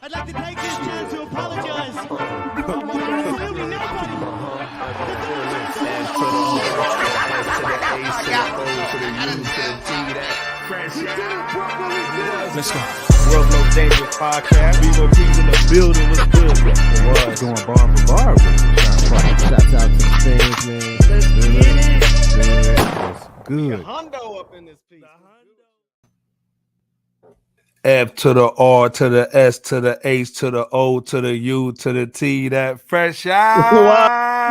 I'd like to take this chance to apologize to absolutely nobody. Let's go. World No Dangerous Podcast. BOP's in the building. What's good? What's going bar for bar with Shouts out to the things, man. Let's get it. That's good. Hundo up in this piece. F to the R to the S to the H to the O to the U to the T. That fresh out.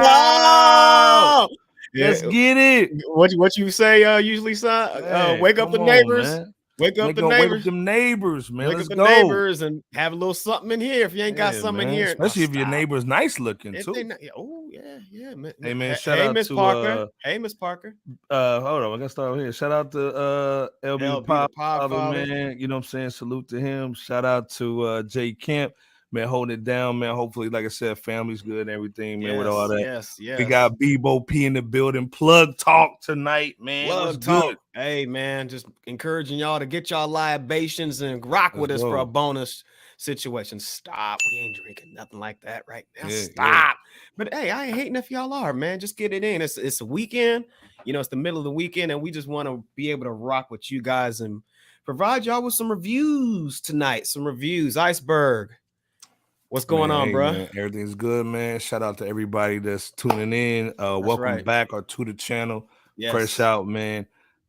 Wow. Let's get it. What you say usually, son? Wake up the neighbors. Man. Wake up the Wake neighbors. up them neighbors, man. Wake Let's up go. the neighbors and have a little something in here if you ain't got something man. in here. Especially if your neighbor's nice looking If too. oh yeah, man. Hey man, shout out Miss to Parker. Hey Miss Parker. Hold on, I gotta start over here. Shout out to LB the Pop Father, Father. man. You know what I'm saying? Salute to him. Shout out to Jay Kemp, man, holding it down, man. Hopefully, like I said, family's good and everything, man, with all that. Yes. We got Bebo P in the building. Plug talk tonight, man. Plug talk. Good? Hey, man, just encouraging y'all to get y'all libations and rock with us for a bonus situation. Stop. We ain't drinking nothing like that right now. Stop. Yeah. But hey, I ain't hating if y'all are, man. Just get it in. It's a weekend. You know, it's the middle of the weekend, and we just want to be able to rock with you guys and provide y'all with some reviews tonight. Some reviews. Iceberg. What's going on, bro? Man, everything's good, man. Shout out to everybody that's tuning in. Welcome back to the channel. Yes. Fresh Out, man.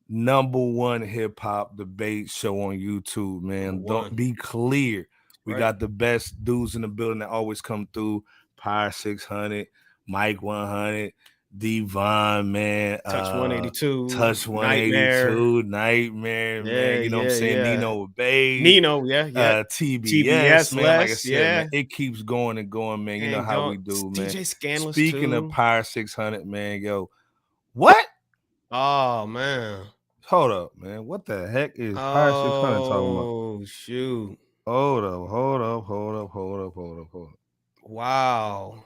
#1 hip hop debate show on YouTube, man. Don't be clear. We got the best dudes in the building that always come through. Pyre 600, Mike 100, Devon, man. Touch 182. Touch 182. Nightmare, man. You know what I'm saying? Nino Bay. TBS, man. Like I said, man, it keeps going and going, man. You know how we do, man. DJ Scandalous. Speaking of Pyre 600, man, yo. What? Oh, man. Hold up, man. What the heck is Pyre 600 talking about? Oh, shoot. Hold up. Wow.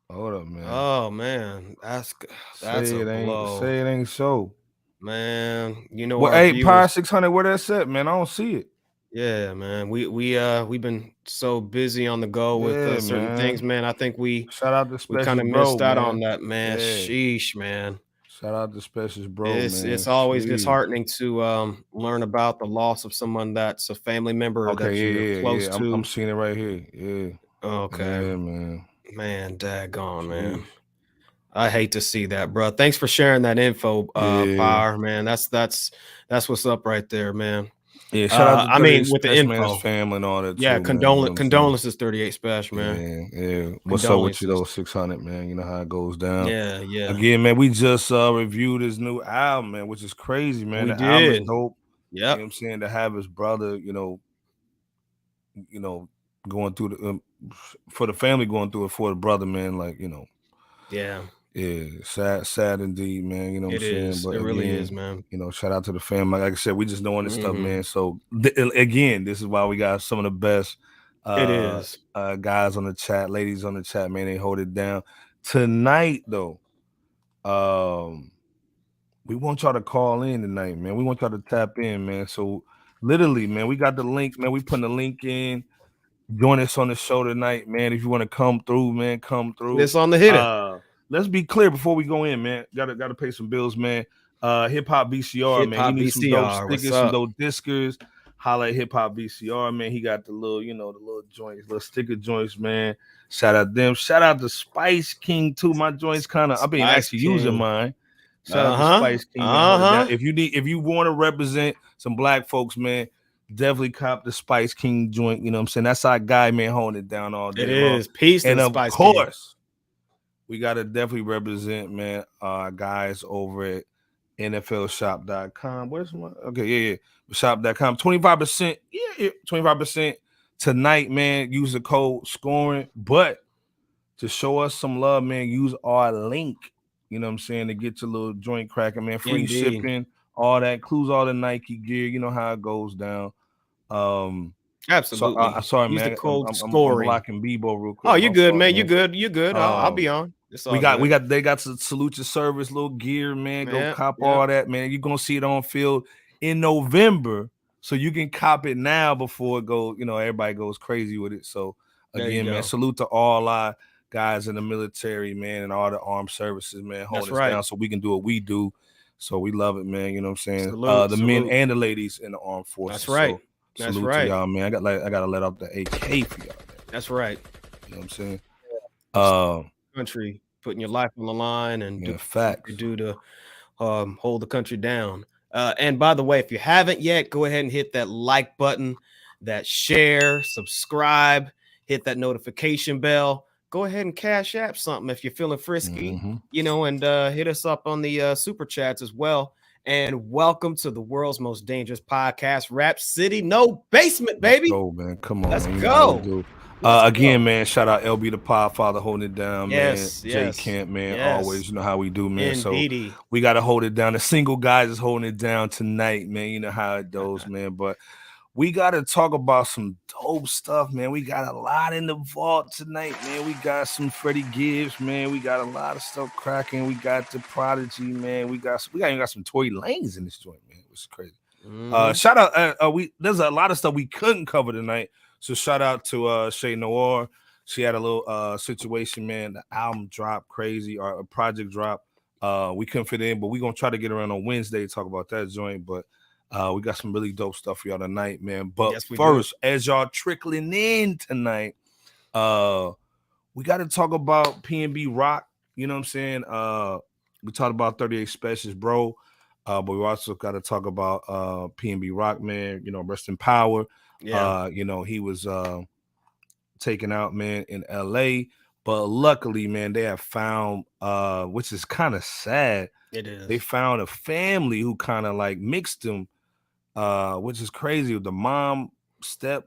Hold up, man. Oh, man. That's a blow. Say it ain't so. Man, you know what? Hey, Pyre 600, where that's at, man? I don't see it. Yeah, man. We've been so busy on the go with certain things, man. I think we shout out to Spesh, we kind of missed out on that, man. Sheesh, man. Shout out to Spesh, bro. It's always disheartening to learn about the loss of someone that's a family member that you're close to. I'm seeing it right here. Yeah. Okay. Yeah, man. Man, daggone, man. I hate to see that, bro. Thanks for sharing that info, Pyre, man. That's what's up right there, man. Yeah, shout out to with the info, family and all that. Yeah, too, condolences, 38 Spesh, man. Yeah. What's up with you, though, 600, man? You know how it goes down. Yeah. Again, man, we just reviewed his new album, man, which is crazy, man. We album is dope. Yeah, you know what I'm saying, to have his brother, you know, going through the for the family going through it for the brother, man. Like, you know, yeah, sad indeed, man. You know what I'm saying? But it really is, man. You know, shout out to the family. Like I said, we just knowing this stuff, man. So again, this is why we got some of the best guys on the chat, ladies on the chat, man. They hold it down tonight, though. We want y'all to call in tonight, man. We want y'all to tap in, man. So literally, man, we got the link, man. We putting the link in. Join us on the show tonight, man. If you want to come through, man, come through. It's on the hitter. Let's be clear before we go in, man. Gotta pay some bills, man. Hip Hop VCR, man. You need some dope stickers, some dope discers. Holla at Hip Hop VCR, man. He got the little, the little joints, little sticker joints, man. Shout out them. Shout out to Spice King too. My joints I've been actually using mine. Shout out to Spice King. If you want to represent some black folks, man, definitely cop the Spice King joint. You know what I'm saying? That's our guy, man, holding it down all day. It is. Peace and of Spice course, we got to definitely represent, man, our guys over at NFLShop.com. Where's my? Okay, yeah. Shop.com. 25%. Yeah, 25% tonight, man. Use the code SCORING. But to show us some love, man, use our link. You know what I'm saying? To get your little joint cracking, man. Free shipping, all that. Includes all the Nike gear. You know how it goes down. Absolutely. Sorry, use man. the code I'm SCORING. locking Bebo real quick. Oh, you good, man. You good. I'll be on. They got some salute your service, little gear, man. Go cop all that, man. You're gonna see it on field in November so you can cop it now before it goes. Everybody goes crazy with it. So again, man, salute to all our guys in the military, man, and all the armed services, man, holding us down so we can do what we do. So we love it, man. You know what I'm saying? The men and the ladies in the armed forces. That's right. So salute to y'all, man. I gotta let out the AK for y'all, man. That's right. You know what I'm saying? Country, putting your life on the line and do what you do to hold the country down. And by the way, if you haven't yet, go ahead and hit that like button, that share, subscribe, hit that notification bell. Go ahead and cash app something if you're feeling frisky, and hit us up on the super chats as well. And welcome to the world's most dangerous podcast, Rap City, no basement, baby. Let's go, man. Come on, let's man. go. Again, man, shout out LB the Podfather holding it down, man. Jay Camp, man. Always, you know how we do, man. Indeedy. So we got to hold it down. The single guys is holding it down tonight, man. You know how it goes, man. But we got to talk about some dope stuff, man. We got a lot in the vault tonight, man. We got some Freddie Gibbs, man. We got a lot of stuff cracking. We got the Prodigy, man. We even got some Tory Lanez in this joint, man, which is crazy. Shout out, there's a lot of stuff we couldn't cover tonight. So shout out to Shay Noir. She had a little situation, man. The album dropped crazy, or a project drop. We couldn't fit in, but we're gonna try to get around on Wednesday to talk about that joint. But we got some really dope stuff for y'all tonight, man. But first, as y'all trickling in tonight, we got to talk about PNB Rock. You know what I'm saying? We talked about 38 Specials, bro. But we also got to talk about PNB Rock, man. Rest in power. Yeah. He was taken out, man, in LA. But luckily, man, they have found, which is kind of sad. It is. They found a family who kind of like mixed them, which is crazy. The mom, the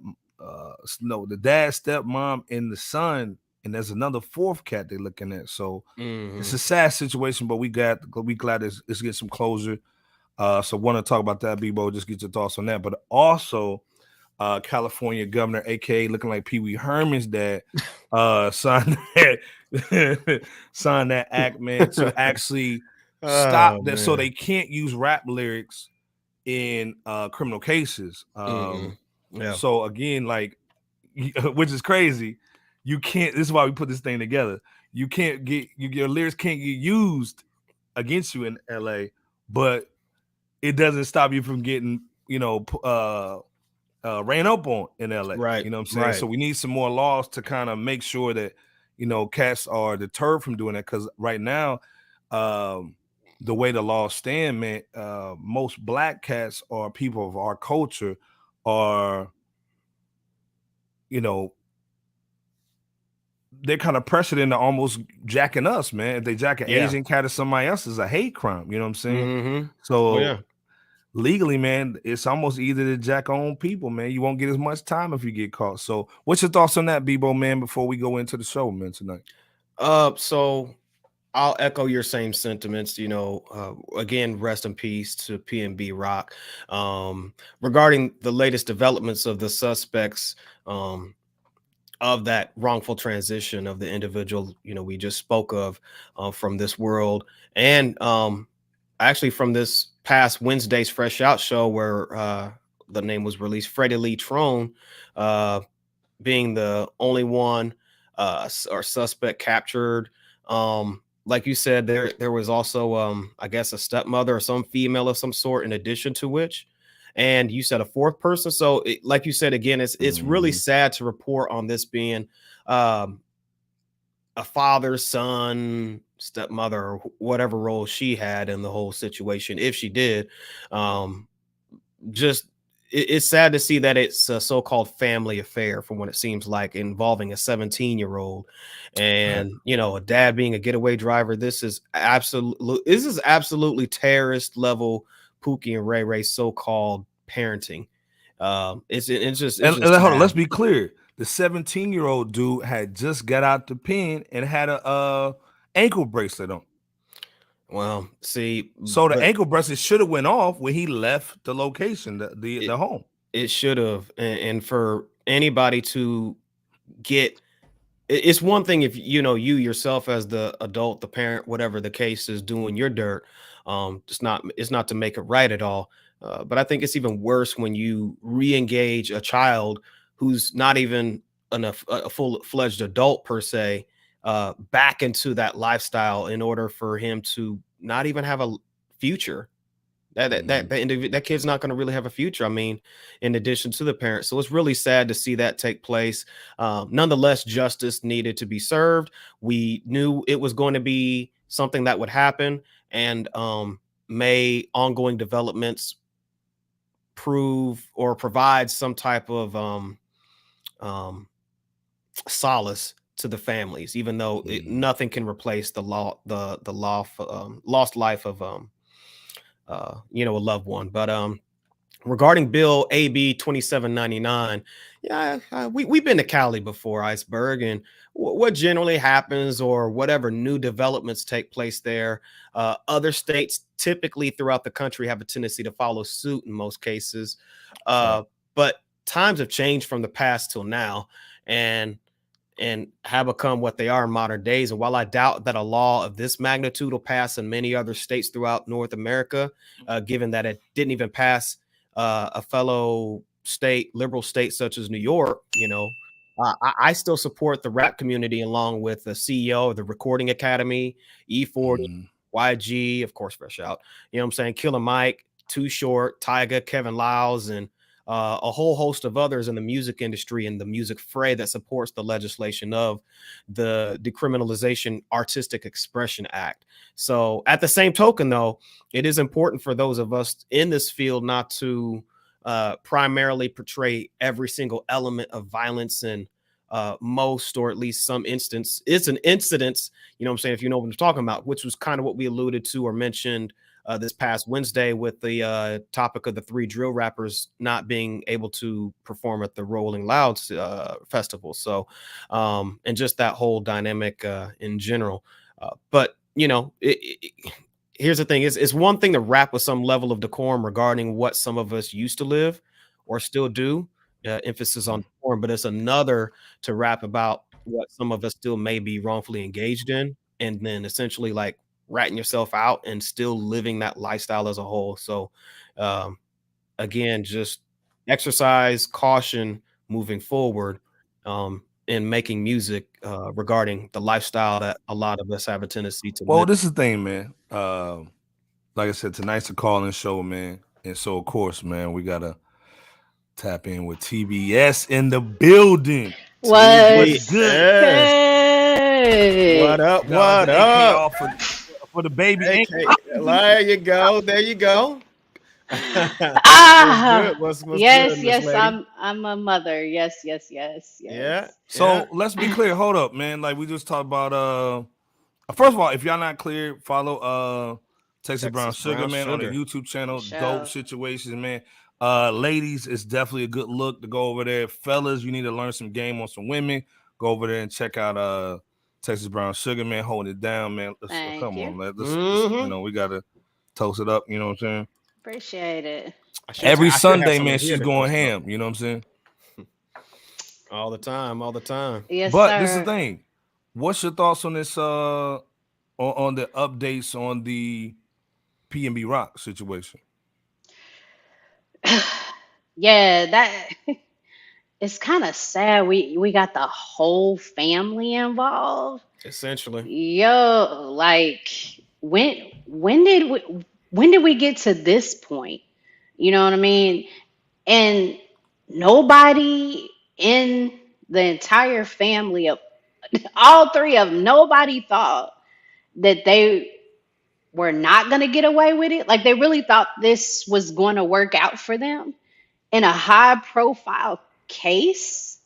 dad, stepmom, and the son, and there's another fourth cat they're looking at. So it's a sad situation, but we glad it's getting some closure. So want to talk about that, Bebo. Just get your thoughts on that. But also, California governor, aka looking like Pee Wee Herman's dad, signed that act, man, to actually stop that, so they can't use rap lyrics in criminal cases. So again, like, which is crazy. You can't. This is why we put this thing together. You can't get your lyrics can't get used against you in LA, but it doesn't stop you from getting ran up on in LA. Right. You know what I'm saying? Right. So we need some more laws to kind of make sure that, cats are deterred from doing that. Because right now, the way the laws stand, man, most black cats or people of our culture are, they're kind of pressured into almost jacking us, man. If they jack an Asian cat or somebody else, is a hate crime. You know what I'm saying? So legally, man, it's almost either to jack on people, man. You won't get as much time if you get caught. So what's your thoughts on that, Bebo, man, before we go into the show, man, tonight? So I'll echo your same sentiments. Again, rest in peace to PNB Rock. Regarding the latest developments of the suspects, of that wrongful transition of the individual, we just spoke of, from this world, and actually from this past Wednesday's Fresh Out show, where the name was released, Freddie Lee Trone, being the only one or suspect captured. Like you said, there was also I guess a stepmother or some female of some sort in addition to which, and you said a fourth person. So like you said, again, it's really sad to report on this being a father, son, stepmother, or whatever role she had in the whole situation, if she did. It's sad to see that it's a so-called family affair, from what it seems like, involving a 17-year-old and a dad being a getaway driver. This is absolutely terrorist level Pookie and Ray Ray so-called parenting. It's just hold on, let's be clear. The 17-year-old dude had just got out the pen and had a ankle bracelet on. Well, see, so the ankle bracelet should have went off when he left the location, the home. It should have, and for anybody to get, it's one thing if you yourself as the adult, the parent, whatever the case is, doing your dirt. It's not to make it right at all. But I think it's even worse when you re-engage a child who's not even a full-fledged adult per se, back into that lifestyle in order for him to not even have a future. That kid's not going to really have a future. I mean, in addition to the parents. So it's really sad to see that take place. Nonetheless, justice needed to be served. We knew it was going to be something that would happen, and may ongoing developments prove or provide some type of solace to the families, even though nothing can replace the lost life of a loved one. But regarding Bill AB 2799, we've been to Cali before, Iceberg, and what generally happens, or whatever new developments take place there, other states typically throughout the country have a tendency to follow suit in most cases. But times have changed from the past till now, and have become what they are in modern days. And while I doubt that a law of this magnitude will pass in many other states throughout North America, given that it didn't even pass a fellow state, liberal state such as New York, I still support the rap community, along with the CEO of the Recording Academy, E40, YG, of course, FRSHOUT. You know what I'm saying? Killer Mike, Too Short, Tyga, Kevin Lyles, and a whole host of others in the music industry and the music fray that supports the legislation of the Decriminalization Artistic Expression Act. So at the same token, though, it is important for those of us in this field not to primarily portray every single element of violence, and most, or at least some instance, it's an incidence, you know what I'm saying, if you know what I'm talking about, which was kind of what we alluded to or mentioned this past Wednesday with the topic of the 3 drill rappers not being able to perform at the Rolling Louds festival. So, and just that whole dynamic in general. But, here's the thing: it's one thing to rap with some level of decorum regarding what some of us used to live or still do, emphasis on decorum, but it's another to rap about what some of us still may be wrongfully engaged in, and then essentially like ratting yourself out and still living that lifestyle as a whole. So again, just exercise caution moving forward in making music regarding the lifestyle that a lot of us have a tendency to live. This is the thing, man. Like I said, tonight's a call-in show, man. And so, of course, man, we got to tap in with TBS in the building. What's good? Hey. What up? What up? For the baby. There you go. There you go. What's yes, good, yes, lady? I'm a mother. Yes. Yeah. So let's be clear. Hold up, man. Like we just talked about. First of all, if y'all not clear, follow TexasBrownSugar, man, on the YouTube channel. Sure. Dope situations, man. Ladies, it's definitely a good look to go over there. Fellas, you need to learn some game on some women. Go over there and check out TexasBrownSugar, man, holding it down, man. Come on, man. Let's, we gotta toast it up. You know what I'm saying? Appreciate it. Every Sunday, man, she's going ham. You know what I'm saying? All the time. Yes, but sir. This is the thing. What's your thoughts on this? On the updates on the PNB Rock situation? Yeah, that it's kind of sad. We got the whole family involved. Essentially. Yo, like when did we get to this point? You know what I mean? And nobody in the entire family of all 3 of them, nobody thought that they were not going to get away with it. Like they really thought this was going to work out for them in a high profile case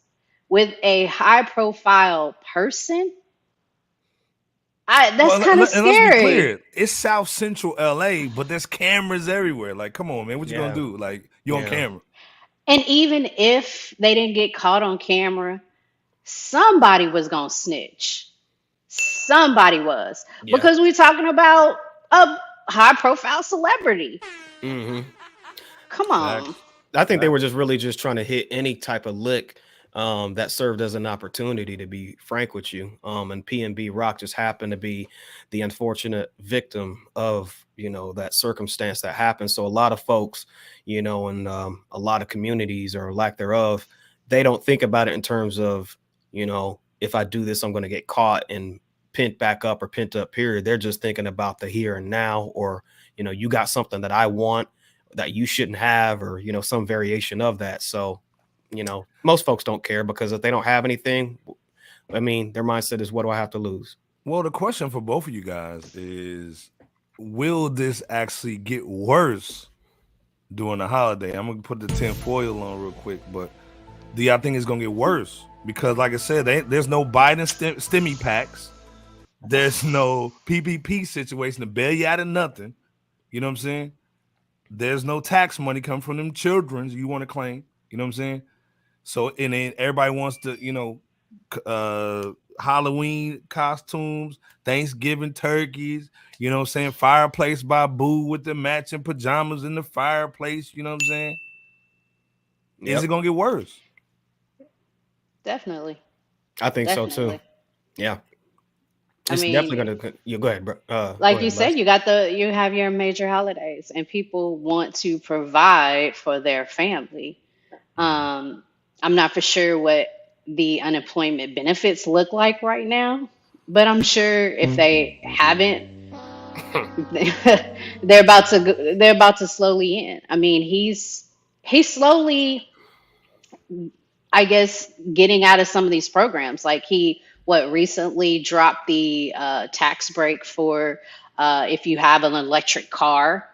with a high profile person. That's kind of scary. Let's be clear. It's South Central LA, but there's cameras everywhere. Like, come on, man. What you gonna do? Like, you on camera. And even if they didn't get caught on camera, somebody was gonna snitch. Somebody was. Because we're talking about a high profile celebrity. Mm-hmm. Come on. I think they were just really just trying to hit any type of lick that served as an opportunity, to be frank with you. And PNB Rock just happened to be the unfortunate victim of, that circumstance that happened. So a lot of folks, and a lot of communities or lack thereof, they don't think about it in terms of, if I do this, I'm going to get caught and pent back up or pent up period. They're just thinking about the here and now, or, you got something that I want that you shouldn't have, or, some variation of that. So, most folks don't care, because if they don't have anything, I mean, their mindset is, what do I have to lose? Well, the question for both of you guys is, will this actually get worse during the holiday? I'm going to put the tinfoil on real quick, but do y'all think it's going to get worse? Because like I said, there's no Biden stimmy packs. There's no PPP situation to bail you out of nothing. You know what I'm saying? There's no tax money coming from them children you want to claim. You know what I'm saying? So, and then everybody wants to, Halloween costumes, Thanksgiving turkeys, you know what I'm saying? Fireplace by Boo with the matching pajamas in the fireplace. You know what I'm saying? Yep. Is it going to get worse? Definitely. I think so too. Yeah. It's definitely going to. You go ahead, bro. Like you said, you have your major holidays, and people want to provide for their family. I'm not for sure what the unemployment benefits look like right now, but I'm sure if they haven't, they're about to slowly end. I mean, he's slowly, I guess, getting out of some of these programs. Like he recently dropped the tax break for if you have an electric car.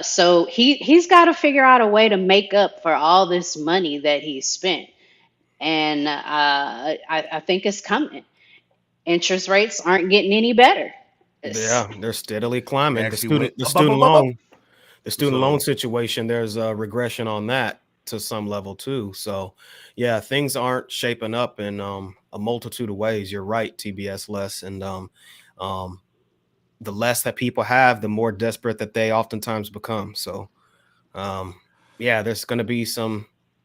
So he's got to figure out a way to make up for all this money that he spent. And I think it's coming. Interest rates aren't getting any better. Yeah, they're steadily climbing. The student loan situation, there's a regression on that to some level too. So yeah, things aren't shaping up in a multitude of ways. You're right, TBS Les. And the less that people have, the more desperate that they oftentimes become. So yeah, there's going to be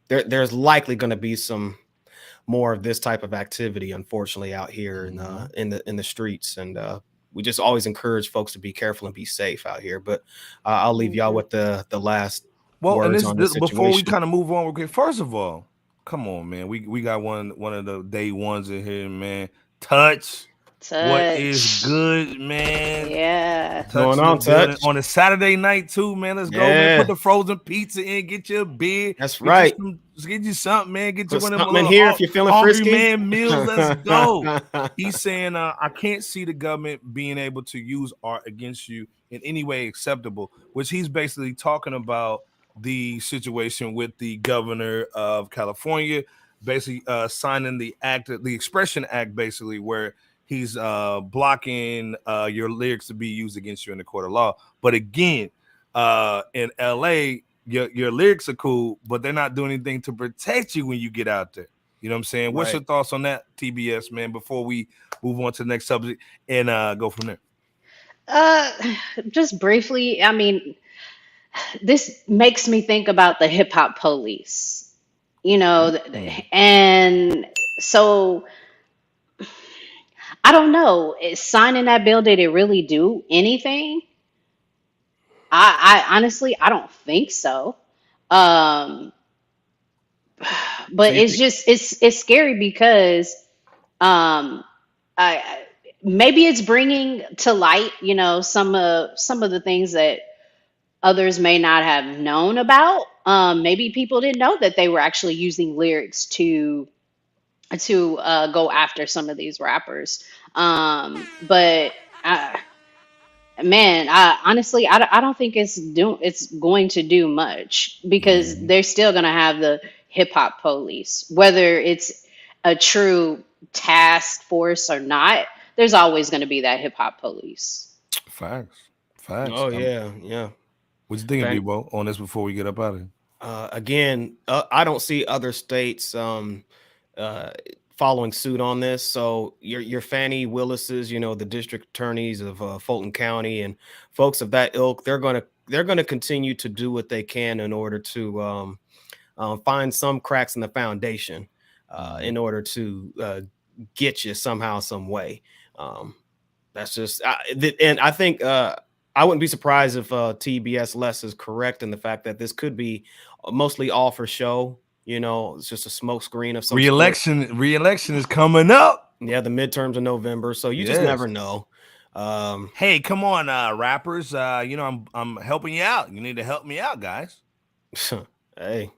there's likely going to be some more of this type of activity, unfortunately, out here in the streets. And we just always encourage folks to be careful and be safe out here. But I'll leave y'all with the last words on this situation. Before we kind of move on, okay. First of all, come on, man. We got one of the day ones in here, man. Touch. What is good, man? Yeah. Going on, Touch. On a Saturday night too, man. Let's go, man. Put the frozen pizza in. Get you a beer. That's right. Get you something, man. Get you one of them in here if you're feeling frisky. Man meals. Let's go. He's saying, I can't see the government being able to use art against you in any way acceptable, which he's basically talking about the situation with the governor of California, basically signing the Expression Act, basically, where he's blocking your lyrics to be used against you in the court of law. But again, in LA, your lyrics are cool, but they're not doing anything to protect you when you get out there. You know what I'm saying? What's your thoughts on that, TBS, man, before we move on to the next subject and go from there? Just briefly, I mean, this makes me think about the hip hop police, and so I don't know. Signing that bill, did it really do anything? I honestly, I don't think so. But it's just it's scary because maybe it's bringing to light, some of the things that others may not have known about. Maybe people didn't know that they were actually using lyrics to go after some of these rappers. But man, honestly, I don't think it's going to do much, because they're still going to have the hip hop police, whether it's a true task force or not. There's always going to be that hip hop police. Facts. Oh yeah. What you thinking, Debo, on this before we get up out of here? Again, I don't see other states following suit on this. So your Fannie Willis's, the district attorneys of Fulton County and folks of that ilk, they're going to continue to do what they can in order to find some cracks in the foundation. in order to get you somehow, some way. That's just, and I think I wouldn't be surprised if TBS Less is correct in the fact that this could be mostly all for show. You know, it's just a smoke screen of some Re-election is coming up. Yeah, the midterms in November, so you just never know. Hey, come on, rappers. You know, I'm helping you out. You need to help me out, guys. Hey.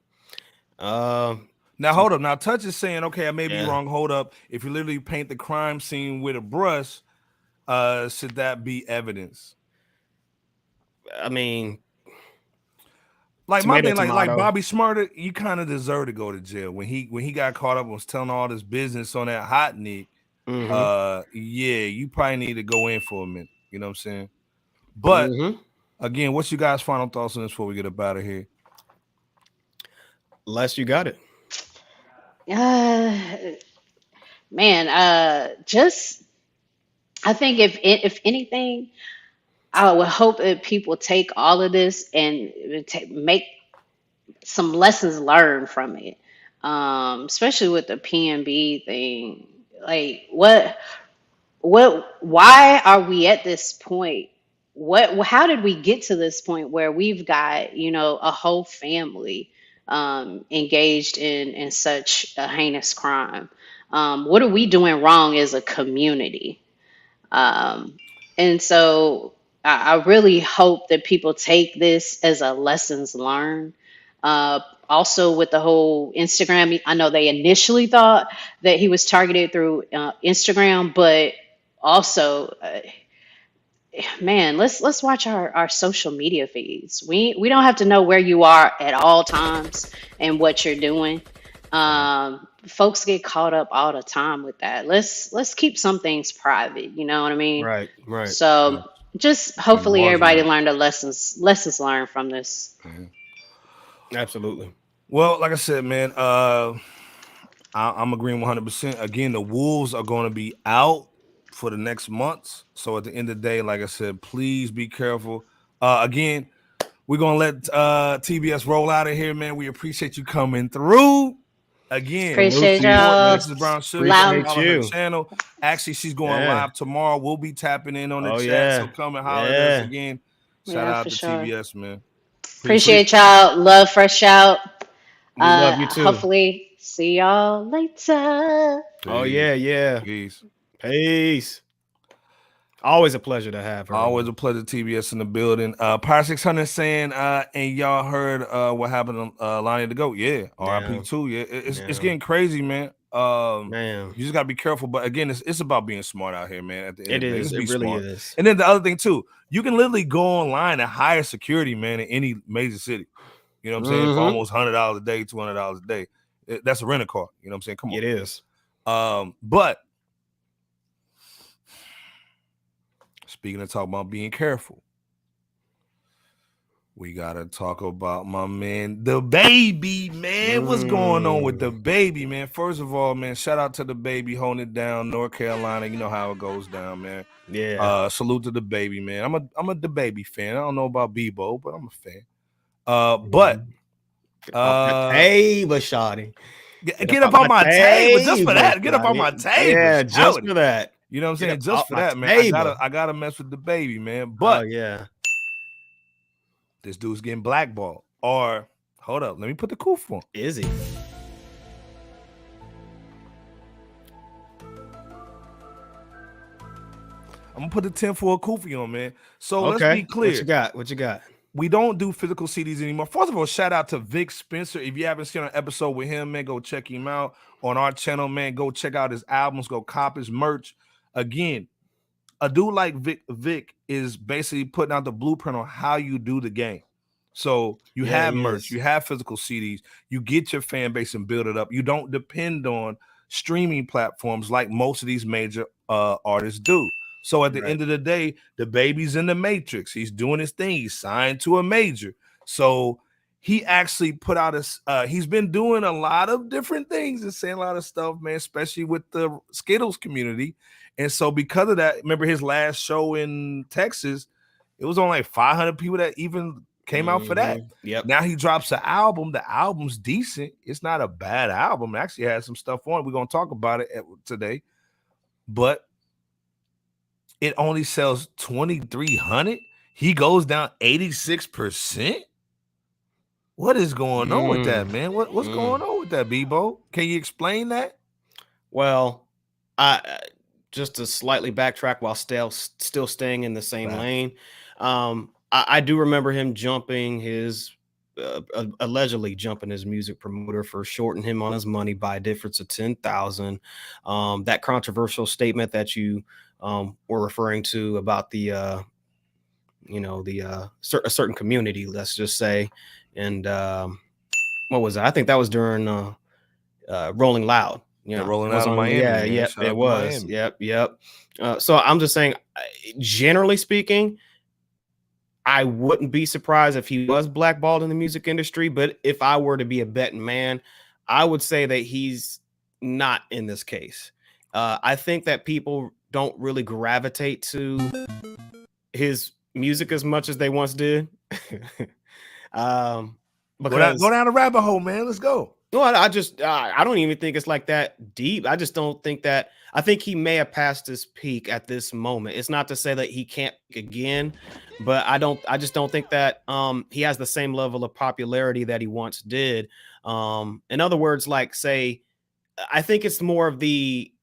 Now hold up. Now Touch is saying, okay, I may be wrong. Hold up. If you literally paint the crime scene with a brush, should that be evidence? I mean, like my thing, like Bobby Smarter, you kind of deserve to go to jail when he got caught up and was telling all this business on that hot Nick. Yeah, you probably need to go in for a minute. You know what I'm saying? But again, what's you guys' final thoughts on this before we get up out of here? Les, you got it. Man, just I think if anything, I would hope that people take all of this and make some lessons learned from it, especially with the PNB thing. Like, why are we at this point? How did we get to this point where we've got, you know, a whole family engaged in such a heinous crime? What are we doing wrong as a community? And so I really hope that people take this as a lessons learned. Also with the whole Instagram, I know they initially thought that he was targeted through Instagram, but also, man, let's watch our social media feeds. We don't have to know where you are at all times and what you're doing. Folks get caught up all the time with that. Let's keep some things private. You know what I mean? Right. So just hopefully everybody learned the lessons learned from this. Absolutely. Well, like I said, man, I'm agreeing 100%. Again, the wolves are going to be out for the next months. So at the end of the day, like I said, please be careful. Again, we're going to let TBS roll out of here, man. We appreciate you coming through. Again, appreciate y'all. TexasBrownSugar, appreciate you. Channel. Actually, she's going live tomorrow. We'll be tapping in on the chat. So come and holler at us again. Shout out to TBS, man. Appreciate y'all. Love FRSHOUT. We love you too. Hopefully, see y'all later. Oh yeah. Peace. Always a pleasure to have her. Always a pleasure, TBS in the building. Power 600 saying, and y'all heard what happened to Lonnie the Goat. Yeah, RIP too. Yeah, it's getting crazy, man. Man, you just gotta be careful. But again, it's about being smart out here, man. At the end of the day, it really is. And then the other thing too, you can literally go online and hire security, man, in any major city. You know what I'm saying? For almost $100 a day, $200 a day. That's a rental car. You know what I'm saying? Come on. It is. But speaking of talking about being careful, we gotta talk about my man, DaBaby, man. What's going on with DaBaby, man? First of all, man, shout out to DaBaby holding it down, North Carolina. You know how it goes down, man. Yeah. Salute to DaBaby, man. I'm a DaBaby fan. I don't know about Bebo, but I'm a fan. But hey, Bashadi. Get up on my table just for that. Get up on my table. Yeah, just for that. You know what I'm saying? Just for that, man. I gotta mess with DaBaby, man. But this dude's getting blackballed. Or hold up, let me put the coof on. Is he? I'm gonna put the 10 for a koofy on, man. So let's be clear. What you got? We don't do physical CDs anymore. First of all, shout out to Vic Spencer. If you haven't seen an episode with him, man, go check him out on our channel, man. Go check out his albums. Go cop his merch. Again, a dude like Vic is basically putting out the blueprint on how you do the game. So you have merch, you have physical CDs, you get your fan base and build it up. You don't depend on streaming platforms like most of these major artists do. So at the end of the day, DaBaby's in the matrix. He's doing his thing. He's signed to a major. So he actually put out he's been doing a lot of different things and saying a lot of stuff, man, especially with the Skittles community. And so because of that, remember his last show in Texas, it was only like 500 people that even Came out for that. Yep. Now he drops an album. The album's decent. It's not a bad album. It actually has some stuff on it. We're gonna talk about it today, but it only sells 2,300. He goes down 86%. What is going on with that, man? What's going on with that, Bebo? Can you explain that? Well, I just to slightly backtrack while still staying in the same lane. I do remember him jumping his allegedly jumping his music promoter for shorting him on his money by a difference of 10,000. That controversial statement that you were referring to about the a certain community, let's just say, and what was that? I think that was during Rolling Loud. Rolling Out of Miami. Yeah, it was. Miami. Yep. So I'm just saying, generally speaking, I wouldn't be surprised if he was blackballed in the music industry. But if I were to be a betting man, I would say that he's not in this case. I think that people don't really gravitate to his music as much as they once did. Because go down the rabbit hole, man. Let's go. No, I don't even think it's like that deep. I just don't think that. I think he may have passed his peak at this moment. It's not to say that he can't peak again, but I just don't think that he has the same level of popularity that he once did. In other words, like, say, I think it's more of the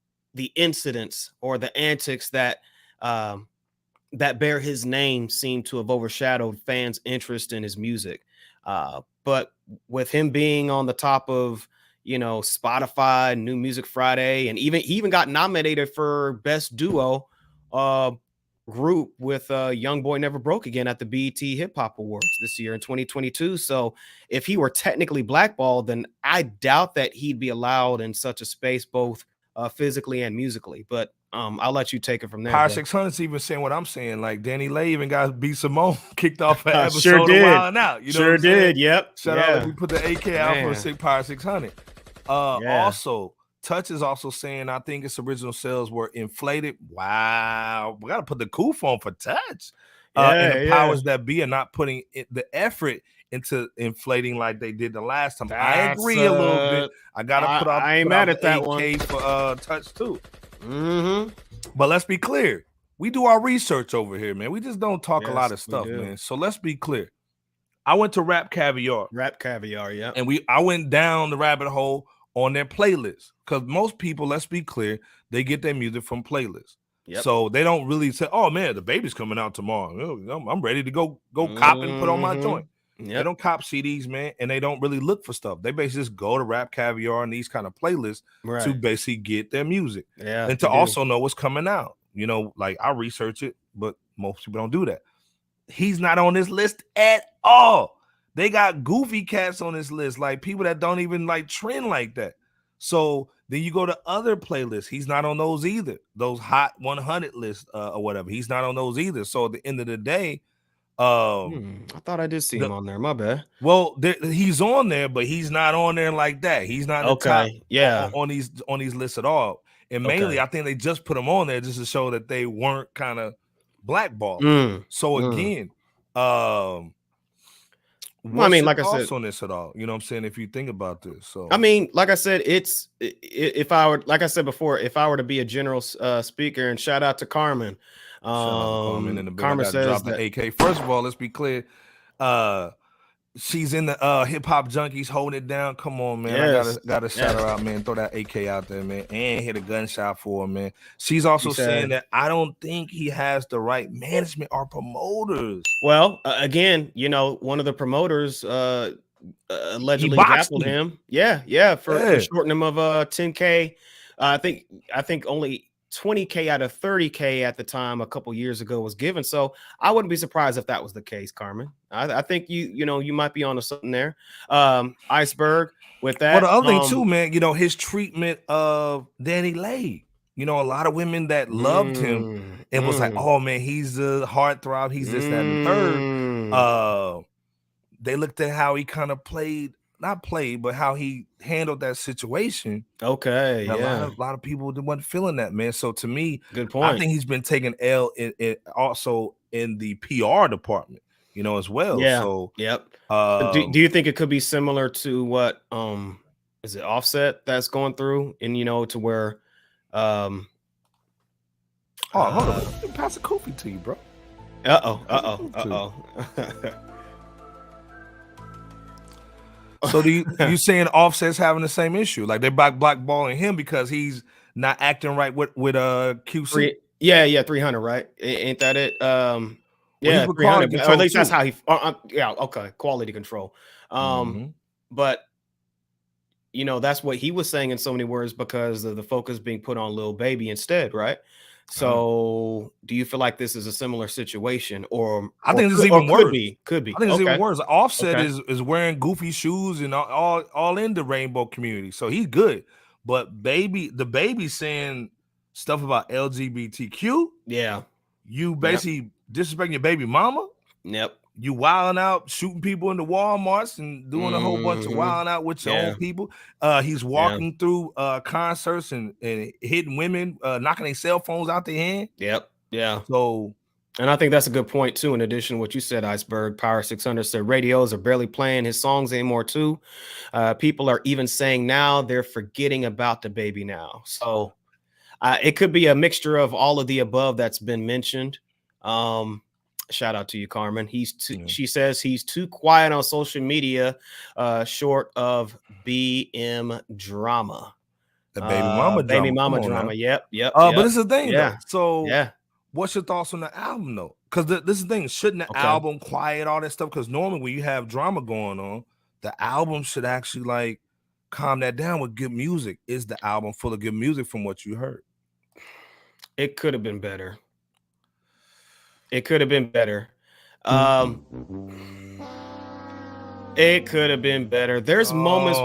incidents or the antics that that bear his name seem to have overshadowed fans' interest in his music. But with him being on the top of, Spotify, New Music Friday, and he even got nominated for Best Duo Group with Young Boy Never Broke Again at the BET Hip Hop Awards this year in 2022. So if he were technically blackballed, then I doubt that he'd be allowed in such a space, both physically and musically. But I'll let you take it from there. Power 600's even saying what I'm saying. Like Danny Lay even got B Simone kicked off an episode Sure did. of Wild Out. Sure did. Yep. Shout out. We put the AK out for Power 600. Also, Touch is also saying I think its original sales were inflated. Wow, we got to put the coof on for Touch. And the powers that be are not putting the effort into inflating like they did the last time. I agree a little bit. I gotta put out. I ain't mad at that AK one for Touch too. But let's be clear. We do our research over here, man. We just don't talk a lot of stuff, man. So let's be clear. I went to Rap Caviar. Yeah. And I went down the rabbit hole on their playlist. Because most people, let's be clear, they get their music from playlists. Yep. So they don't really say, oh man, DaBaby's coming out tomorrow. I'm ready to go cop and put on my joint. Yep. They don't cop CDs, man, and they don't really look for stuff. They basically just go to Rap Caviar and these kind of playlists to basically get their music. Yeah. And to also know what's coming out. Like I research it, but most people don't do that. He's not on this list at all. They got goofy cats on this list, like people that don't even like trend like that. So then you go to other playlists. He's not on those either. Those hot 100 lists or whatever. He's not on those either. So at the end of the day, I thought I did see him on there. My bad. Well, he's on there, but he's not on there like that. He's not the top on these lists at all. And mainly, I think they just put him on there just to show that they weren't kind of blackballed. So again, I mean, like I said, on this at all, you know what I'm saying? If you think about this, so I mean, like I said, if I were, like I said before, if I were to be a general speaker, and shout out to Carmen. Carmen says that AK. First of all, let's be clear. She's in the hip hop junkies holding it down. Come on, man. Yes. I gotta shout her out, man. Throw that AK out there, man. And hit a gunshot for her, man. She's also saying that I don't think he has the right management or promoters. Well, again, one of the promoters allegedly grappled him. Yeah, for shorting him of 10K. I think only 20K out of 30K at the time a couple years ago was given. So I wouldn't be surprised if that was the case, Carmen. I think you might be onto something there. Iceberg with that. Well, the other thing too, man, his treatment of Danny Lay. A lot of women that loved him and was like, oh man, he's a heartthrob, he's this, that, and the third. They looked at how he kind of but how he handled that situation. Okay, a lot of people weren't feeling that, man. So to me, good point. I think he's been taking L also in the PR department. you know, as well. Yeah. So Yep. Do you think it could be similar to what is it Offset that's going through, and you know, to where hold on, let me pass a Kofi to you, bro. So you saying Offset's having the same issue? Like they're blackballing him because he's not acting right with QC? Yeah, 300, right? Ain't that it? Yeah, 300, or at least that's how he. Yeah, okay, quality control. But you know, that's what he was saying in so many words because of the focus being put on Lil Baby instead, right? So, do you feel like this is a similar situation, or I think it's even worse? Could be. I think it's even worse. Offset is wearing goofy shoes and all in the rainbow community, so he's good. But DaBaby saying stuff about LGBTQ. Yeah, you basically disrespecting your baby mama. Yep. You wilding out, shooting people in the Walmarts and doing a whole bunch of wilding out with your own people. He's walking through concerts and hitting women, knocking their cell phones out their hand. Yep. Yeah. So, and I think that's a good point too. In addition to what you said, Iceberg Power 600 said radios are barely playing his songs anymore too. People are even saying now they're forgetting about DaBaby now. So it could be a mixture of all of the above that's been mentioned. Shout out to you, Carmen. She says he's too quiet on social media, short of BM drama. The baby mama drama. Now. Yep. But this is the thing, though. So, yeah. What's your thoughts on the album, though? Because this is the thing. Shouldn't the album quiet all that stuff? Because normally when you have drama going on, the album should actually like calm that down with good music. Is the album full of good music from what you heard? It could have been better. It could have been better. It could have been better. There's moments.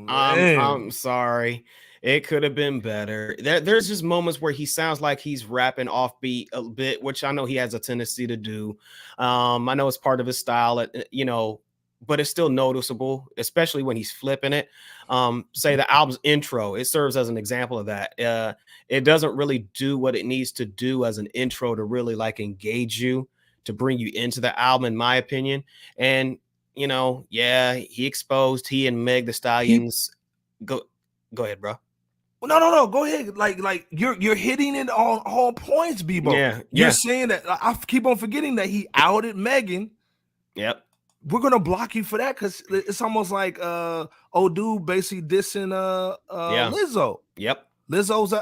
I'm sorry. It could have been better. There's just moments where he sounds like he's rapping offbeat a bit, which I know he has a tendency to do. I know it's part of his style, you know, but it's still noticeable, especially when he's flipping it. Say the album's intro, it serves as an example of that. It doesn't really do what it needs to do as an intro to really like engage you, to bring you into the album, in my opinion. And, you know, he and Meg the Stallions. Go ahead, bro. No. Go ahead. Like you're hitting it on all points, Bebo. Yeah. You're saying that. I keep on forgetting that he outed Megan. Yep. We're gonna block you for that because it's almost like dude basically dissing Lizzo. Yep. Lizzo's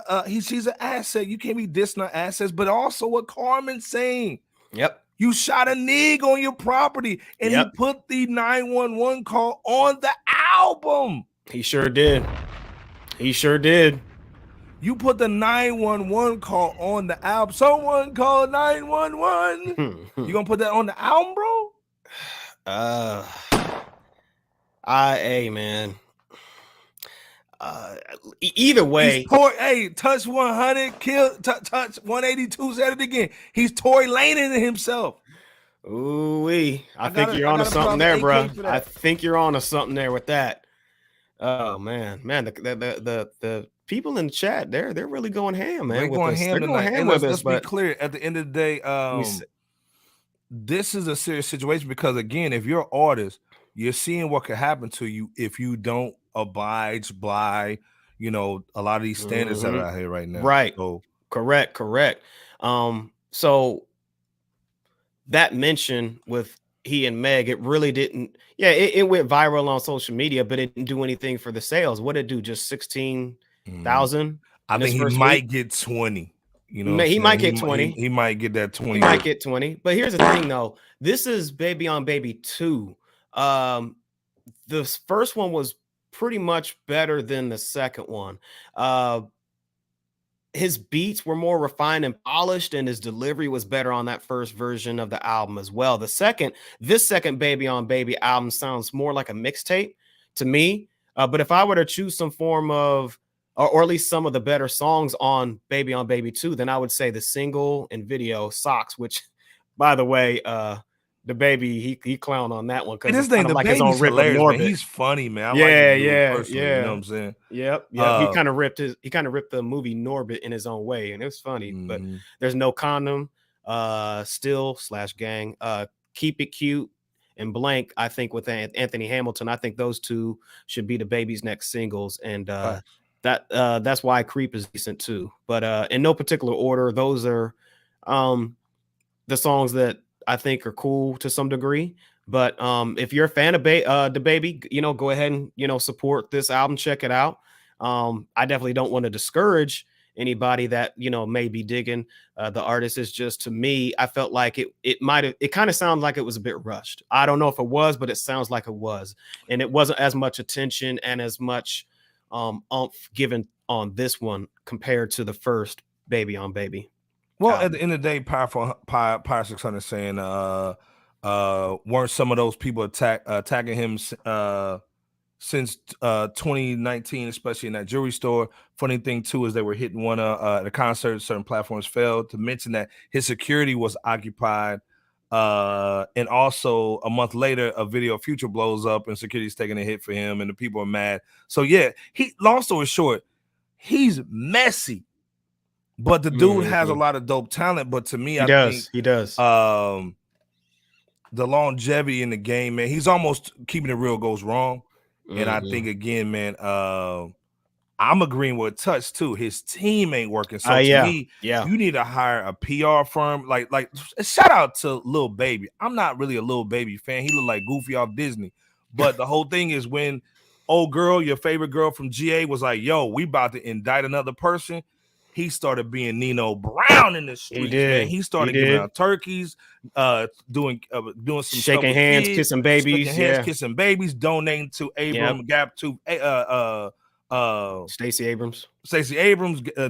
she's an asset. You can't be dissing her assets, but also what Carmen's saying. Yep. You shot a nig on your property, and he put the 911 call on the album. He sure did. You put the 911 call on the album. Someone called 911. You gonna put that on the album, bro? Man. Either way, touch 100, touch 182. Said it again. He's Tory Lanez himself. Ooh-wee. I think you're on to something there, bro. I think you're on to something there with that. Oh man, the people in the chat, they're really going ham, man. They're going ham tonight. Let's be clear. At the end of the day, this is a serious situation because again, if you're an artist, you're seeing what could happen to you if you don't abide by, you know, a lot of these standards that are out here right now. Right. So correct. So that mention with he and Meg, it really didn't. Yeah, it went viral on social media, but it didn't do anything for the sales. What did it do? Just 16,000. I think he might get 20. You know, he might get 20. He might get that 20. He might get 20. But here's the thing, though. This is Baby on Baby 2. The first one was pretty much better than the second one. His beats were more refined and polished, and his delivery was better on that first version of the album as well. This second Baby on Baby album sounds more like a mixtape to me. But if I were to choose some form of, or at least some of the better songs on Baby on Baby 2, then I would say the single and video Socks, which, by the way, DaBaby, he clowned on that one because it's kind of like his own rip of Norbit. He's funny, man. Yeah. You know what I'm saying? Yep. He kind of ripped the movie Norbit in his own way, and it was funny. But there's no condom. Still /gang. Keep It Cute and Blank, I think with Anthony Hamilton, I think those two should be DaBaby's next singles. And that's why Creep is decent too. But in no particular order, those are the songs that I think are cool to some degree. But if you're a fan of DaBaby, you know, go ahead and, you know, support this album, check it out. I definitely don't want to discourage anybody that, you know, may be digging the artist. Is just, to me, I felt like it kind of sounded like it was a bit rushed. I don't know if it was, but it sounds like it was, and it wasn't as much attention and as much oomph given on this one compared to the first Baby on Baby. Well, at the end of the day, Power 600 saying weren't some of those people attacking him since 2019, especially in that jewelry store. Funny thing too is they were hitting one at a concert. Certain platforms failed to mention that his security was occupied. And also a month later, a video of Future blows up and security's taking a hit for him, and the people are mad. So yeah, long story short, he's messy. But the dude has a lot of dope talent. But to me, I think he does. The longevity in the game, man, he's almost keeping it real goes wrong. And I think, again, man, I'm agreeing with Touch too. His team ain't working. So to me, you need to hire a PR firm. Like shout out to Lil Baby. I'm not really a Lil Baby fan. He look like Goofy off Disney. But the whole thing is when old girl, your favorite girl from GA, was like, yo, we about to indict another person. He started being Nino Brown in the streets, man. He started giving out turkeys, doing some shaking hands, kissing babies, kissing babies, donating to Gap Tooth, Stacey Abrams,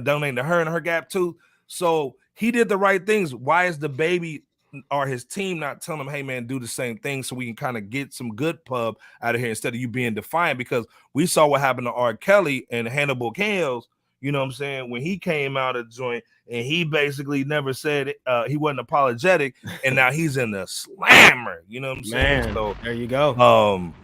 donating to her and her Gap Tooth. So he did the right things. Why is DaBaby or his team not telling him, hey man, do the same thing so we can kind of get some good pub out of here instead of you being defiant? Because we saw what happened to R. Kelly and Hannibal Kales. You know what I'm saying? When he came out of the joint and he basically never said he wasn't apologetic, and now he's in the slammer. You know what I'm saying? So there you go.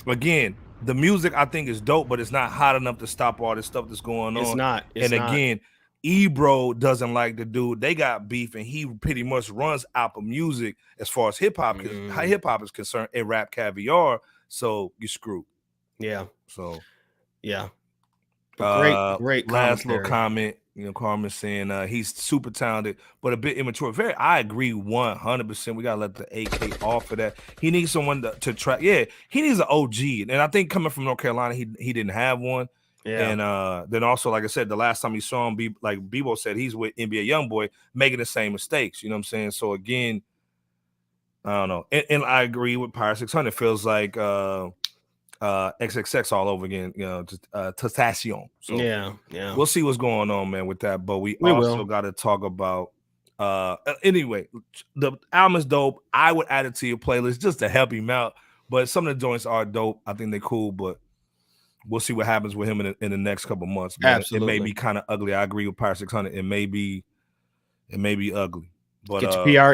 Again, the music I think is dope, but it's not hot enough to stop all this stuff that's going on. It's not. Again, Ebro doesn't like the dude. They got beef, and he pretty much runs Apple Music as far as hip hop, how hip hop is concerned, and Rap Caviar. So you screwed. Yeah. So yeah. Great last little comment. You know, Carmen saying he's super talented, but a bit immature. I agree 100%. We gotta let the AK off of that. He needs someone to track. Yeah, he needs an OG, and I think coming from North Carolina, he didn't have one. Yeah. And then also, like I said, the last time you saw him, like Bebo said, he's with NBA YoungBoy making the same mistakes. You know what I'm saying? So again, I don't know. And I agree with Power 600. Feels like XXX all over again, you know, just Tentacion. So yeah, we'll see what's going on, man, with that. But we also got to talk about anyway, the album is dope. I would add it to your playlist just to help him out. But some of the joints are dope. I think they're cool, but we'll see what happens with him in the next couple months, man. Absolutely. It may be kind of ugly. I agree with Power 600. It may be ugly. But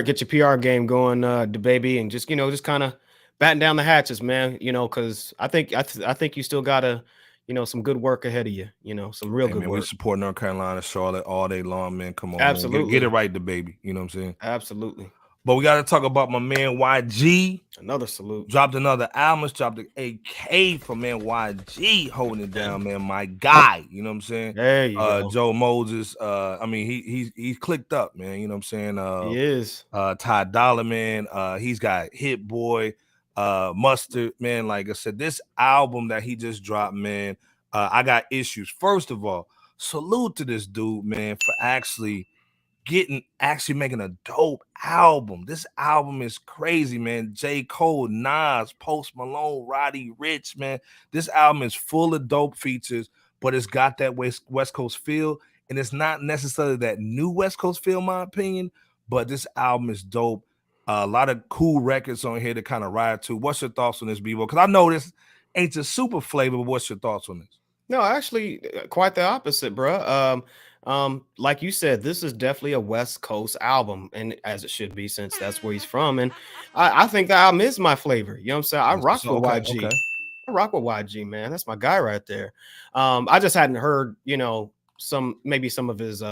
get your PR game going, DaBaby, and just kind of batten down the hatches, man. You know, because I think you still gotta, you know, some good work ahead of you. You know, some real good work. We support North Carolina, Charlotte all day long, man. Come on, absolutely, man. Get it right, DaBaby. You know what I'm saying? Absolutely. But we got to talk about my man YG. Another salute. Dropped another album. Dropped an AK for man YG holding it down, man. My guy. You know what I'm saying? There you go. Joe Moses. I mean, he's clicked up, man. You know what I'm saying? He is. Ty Dolla, man. He's got Hit Boy, Mustard, man. Like I said, this album that he just dropped, man. I got issues. First of all, salute to this dude, man, for actually making a dope album. This album is crazy, man. J. Cole, Nas, Post Malone, Roddy Ricch, man. This album is full of dope features, but it's got that West Coast feel, and it's not necessarily that new West Coast feel, in my opinion, but this album is dope. A lot of cool records on here to kind of ride to. What's your thoughts on this, Bebo? Because I know this ain't a super flavor, but what's your thoughts on this? No, actually, quite the opposite, bro. Like you said, this is definitely a West Coast album, and as it should be, since that's where he's from. And I think the album is my flavor. You know what I'm saying? I rock with YG. Okay. I rock with YG, man. That's my guy right there. I just hadn't heard, you know, some of his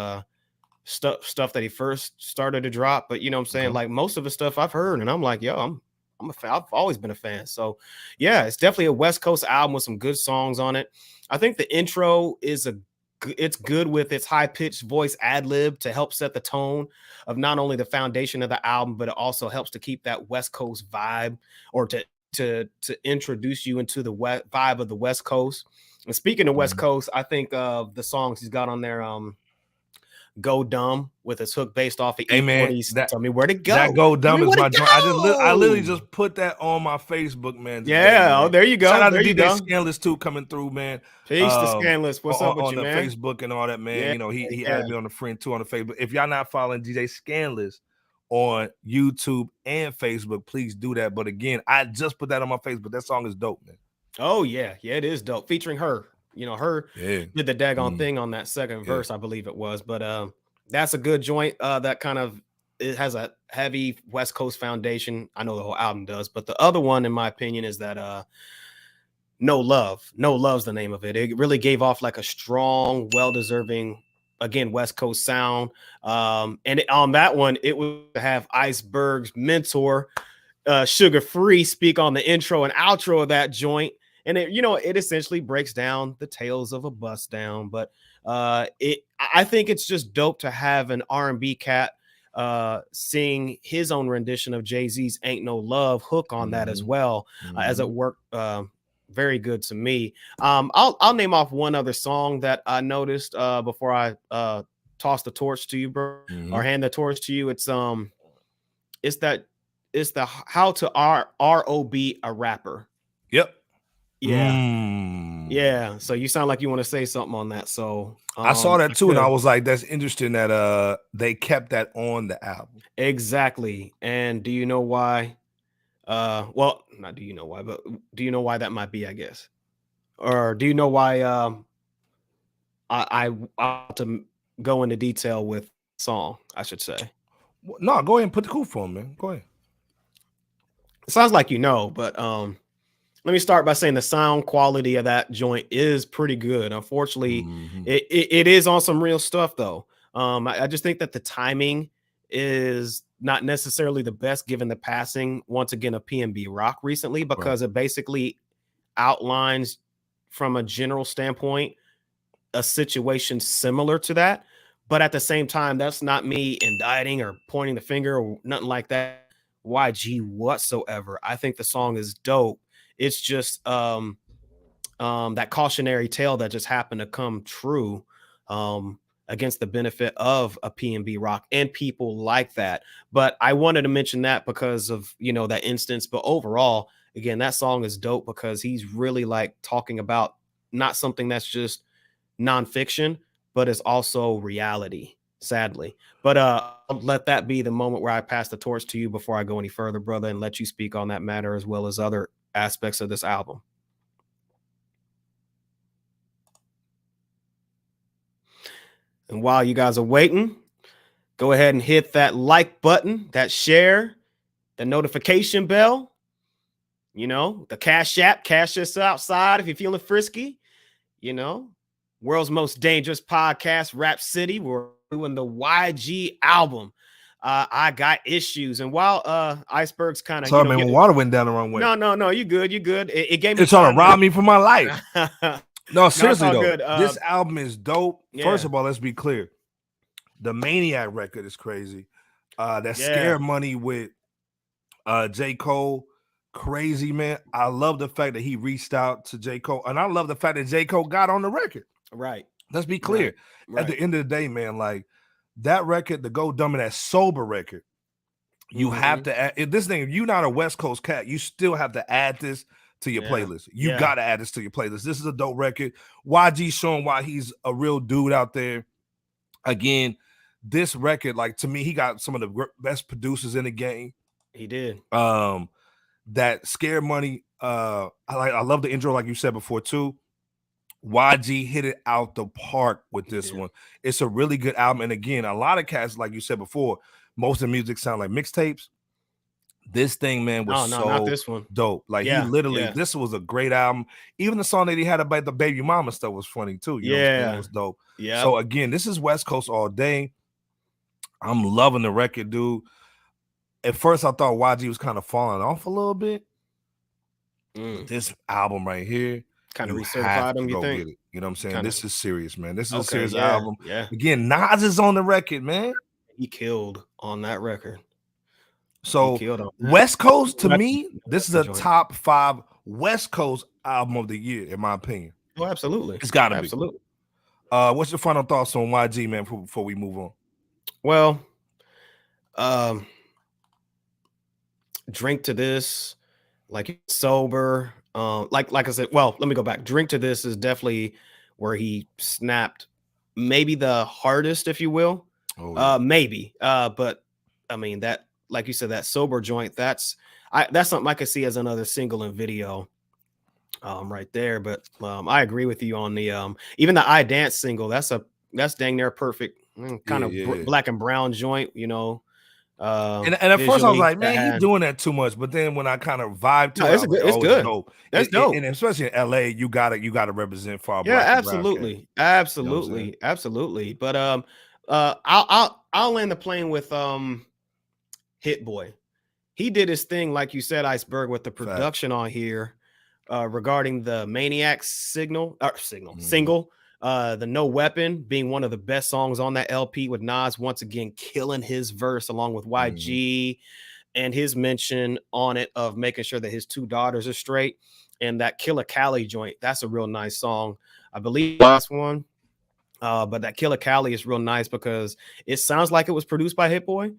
stuff that he first started to drop. But you know what I'm saying? Like most of the stuff I've heard, and I'm like, yo, I'm a fan. I've always been a fan. So yeah, it's definitely a West Coast album with some good songs on it. I think the intro is it's good with its high-pitched voice ad-lib to help set the tone of not only the foundation of the album, but it also helps to keep that West Coast vibe, or to introduce you into the vibe of the West Coast. And speaking of West Coast, I think of the songs he's got on there, Go Dumb, with his hook based off of E40's Tell Me Where to Go. That Go Dumb is my joint. I literally just put that on my Facebook, man. Yeah, oh, there you go. Shout out there to you DJ go. Scanless too, coming through, man. Peace to Scanless. What's up with on you, the man? Facebook and all that, man. You know, he added me on the friend too on the Facebook. If y'all not following DJ Scanless on YouTube and Facebook, please do that. But again, I just put that on my Facebook. That song is dope, man. Oh yeah, it is dope. Featuring her. You know, her did the daggone thing on that second verse, I believe it was. But that's a good joint. That kind of, it has a heavy West Coast foundation. I know the whole album does, but the other one, in my opinion, is that No Love. No Love's the name of it. It really gave off like a strong, well-deserving, again, West Coast sound. And on that one, it would have Iceberg's mentor, Sugar Free, speak on the intro and outro of that joint. And it, you know, it essentially breaks down the tales of a bust down. But I think it's just dope to have an R&B cat sing his own rendition of Jay-Z's Ain't No Love hook on that as well, as it worked very good to me. I'll name off one other song that I noticed before I toss the torch to you, bro, or hand the torch to you. It's the How to R.O.B. a Rapper. Yep. Yeah. Yeah. So you sound like you want to say something on that. So I saw that too, and I was like, that's interesting that they kept that on the album. Exactly. And do you know why? Well, not do you know why, but do you know why that might be, I guess? Or do you know why I ought to go into detail with song, I should say? No, go ahead and put the coup for him, man. Go ahead. It sounds like you know, but let me start by saying the sound quality of that joint is pretty good. Unfortunately, it is on some real stuff, though. I just think that the timing is not necessarily the best given the passing, once again, of P&B Rock recently, because it basically outlines from a general standpoint a situation similar to that. But at the same time, that's not me indicting or pointing the finger or nothing like that. YG whatsoever. I think the song is dope. It's just that cautionary tale that just happened to come true against the benefit of a P&B Rock and people like that. But I wanted to mention that because of, you know, that instance. But overall, again, that song is dope because he's really like talking about not something that's just nonfiction, but it's also reality, sadly. But I'll let that be the moment where I pass the torch to you before I go any further, brother, and let you speak on that matter as well as other aspects of this album. And while you guys are waiting, go ahead and hit that like button, that share, the notification bell, you know, the Cash App, cash us outside if you're feeling frisky, you know, world's most dangerous podcast, Rap City. We're doing the YG album. I Got Issues. And while Iceberg's kind of, sorry, man, my water went down the wrong way. No, you good. It gave me, it's trying to rob me from my life. No, seriously though, good. This album is dope. First of all, let's be clear. The Maniac record is crazy. That Scare Money with J. Cole, crazy, man. I love the fact that he reached out to J. Cole, and I love the fact that J. Cole got on the record. Right. Let's be clear. Right. At the end of the day, man, like that record, the Go Dumb and that Sober record, you have to add this thing. If you're not a West Coast cat, you still have to add this to your playlist. You got to add this to your playlist. This is a dope record. YG showing why he's a real dude out there. Again, this record, like to me, he got some of the best producers in the game. He did. That Scare Money. I love the intro, like you said before too. YG hit it out the park with this one. It's a really good album. And again, a lot of cats, like you said before, most of the music sound like mixtapes. This thing, man, was not this one. Dope. Like he literally, this was a great album. Even the song that he had about the baby mama stuff was funny too. You know, it was dope. Yeah. So again, this is West Coast all day. I'm loving the record, dude. At first, I thought YG was kind of falling off a little bit. But this album right here, kind of you recertified have him, to you go think? get it. You know what I'm saying? Kinda. This is serious, man. This is a Okay, serious yeah, album. yeah. Again, Nas is on the record, man. He killed on that record. So He killed on that. West Coast, to me, Record this is a joint. top 5 West Coast album of the year, in my opinion. Oh, absolutely. It's gotta be. Absolutely. What's your final thoughts on YG, man, before we move on? Well, Drink to This, like Sober, like I said, well, let me go back. Drink to This is definitely where he snapped maybe the hardest, if you will. Oh, yeah. Maybe. But I mean, that, like you said, that Sober joint, that's something I could see as another single and video right there. But I agree with you on the even the I Dance single. That's dang near perfect kind of black and brown joint, you know. And at first I was like, man, he's doing that too much. But then when I kind of vibe to it, it's good. Dope. That's dope. And especially in LA, you gotta represent for our black absolutely, absolutely, you know absolutely. But I'll land the plane with Hit Boy. He did his thing, like you said, Iceberg, with the production on here regarding the Maniac single. The No Weapon being one of the best songs on that LP, with Nas once again killing his verse along with YG and his mention on it of making sure that his 2 daughters are straight. And that Killer Cali joint, that's a real nice song. I believe the last one. But that Killer Cali is real nice because it sounds like it was produced by Hit Boy.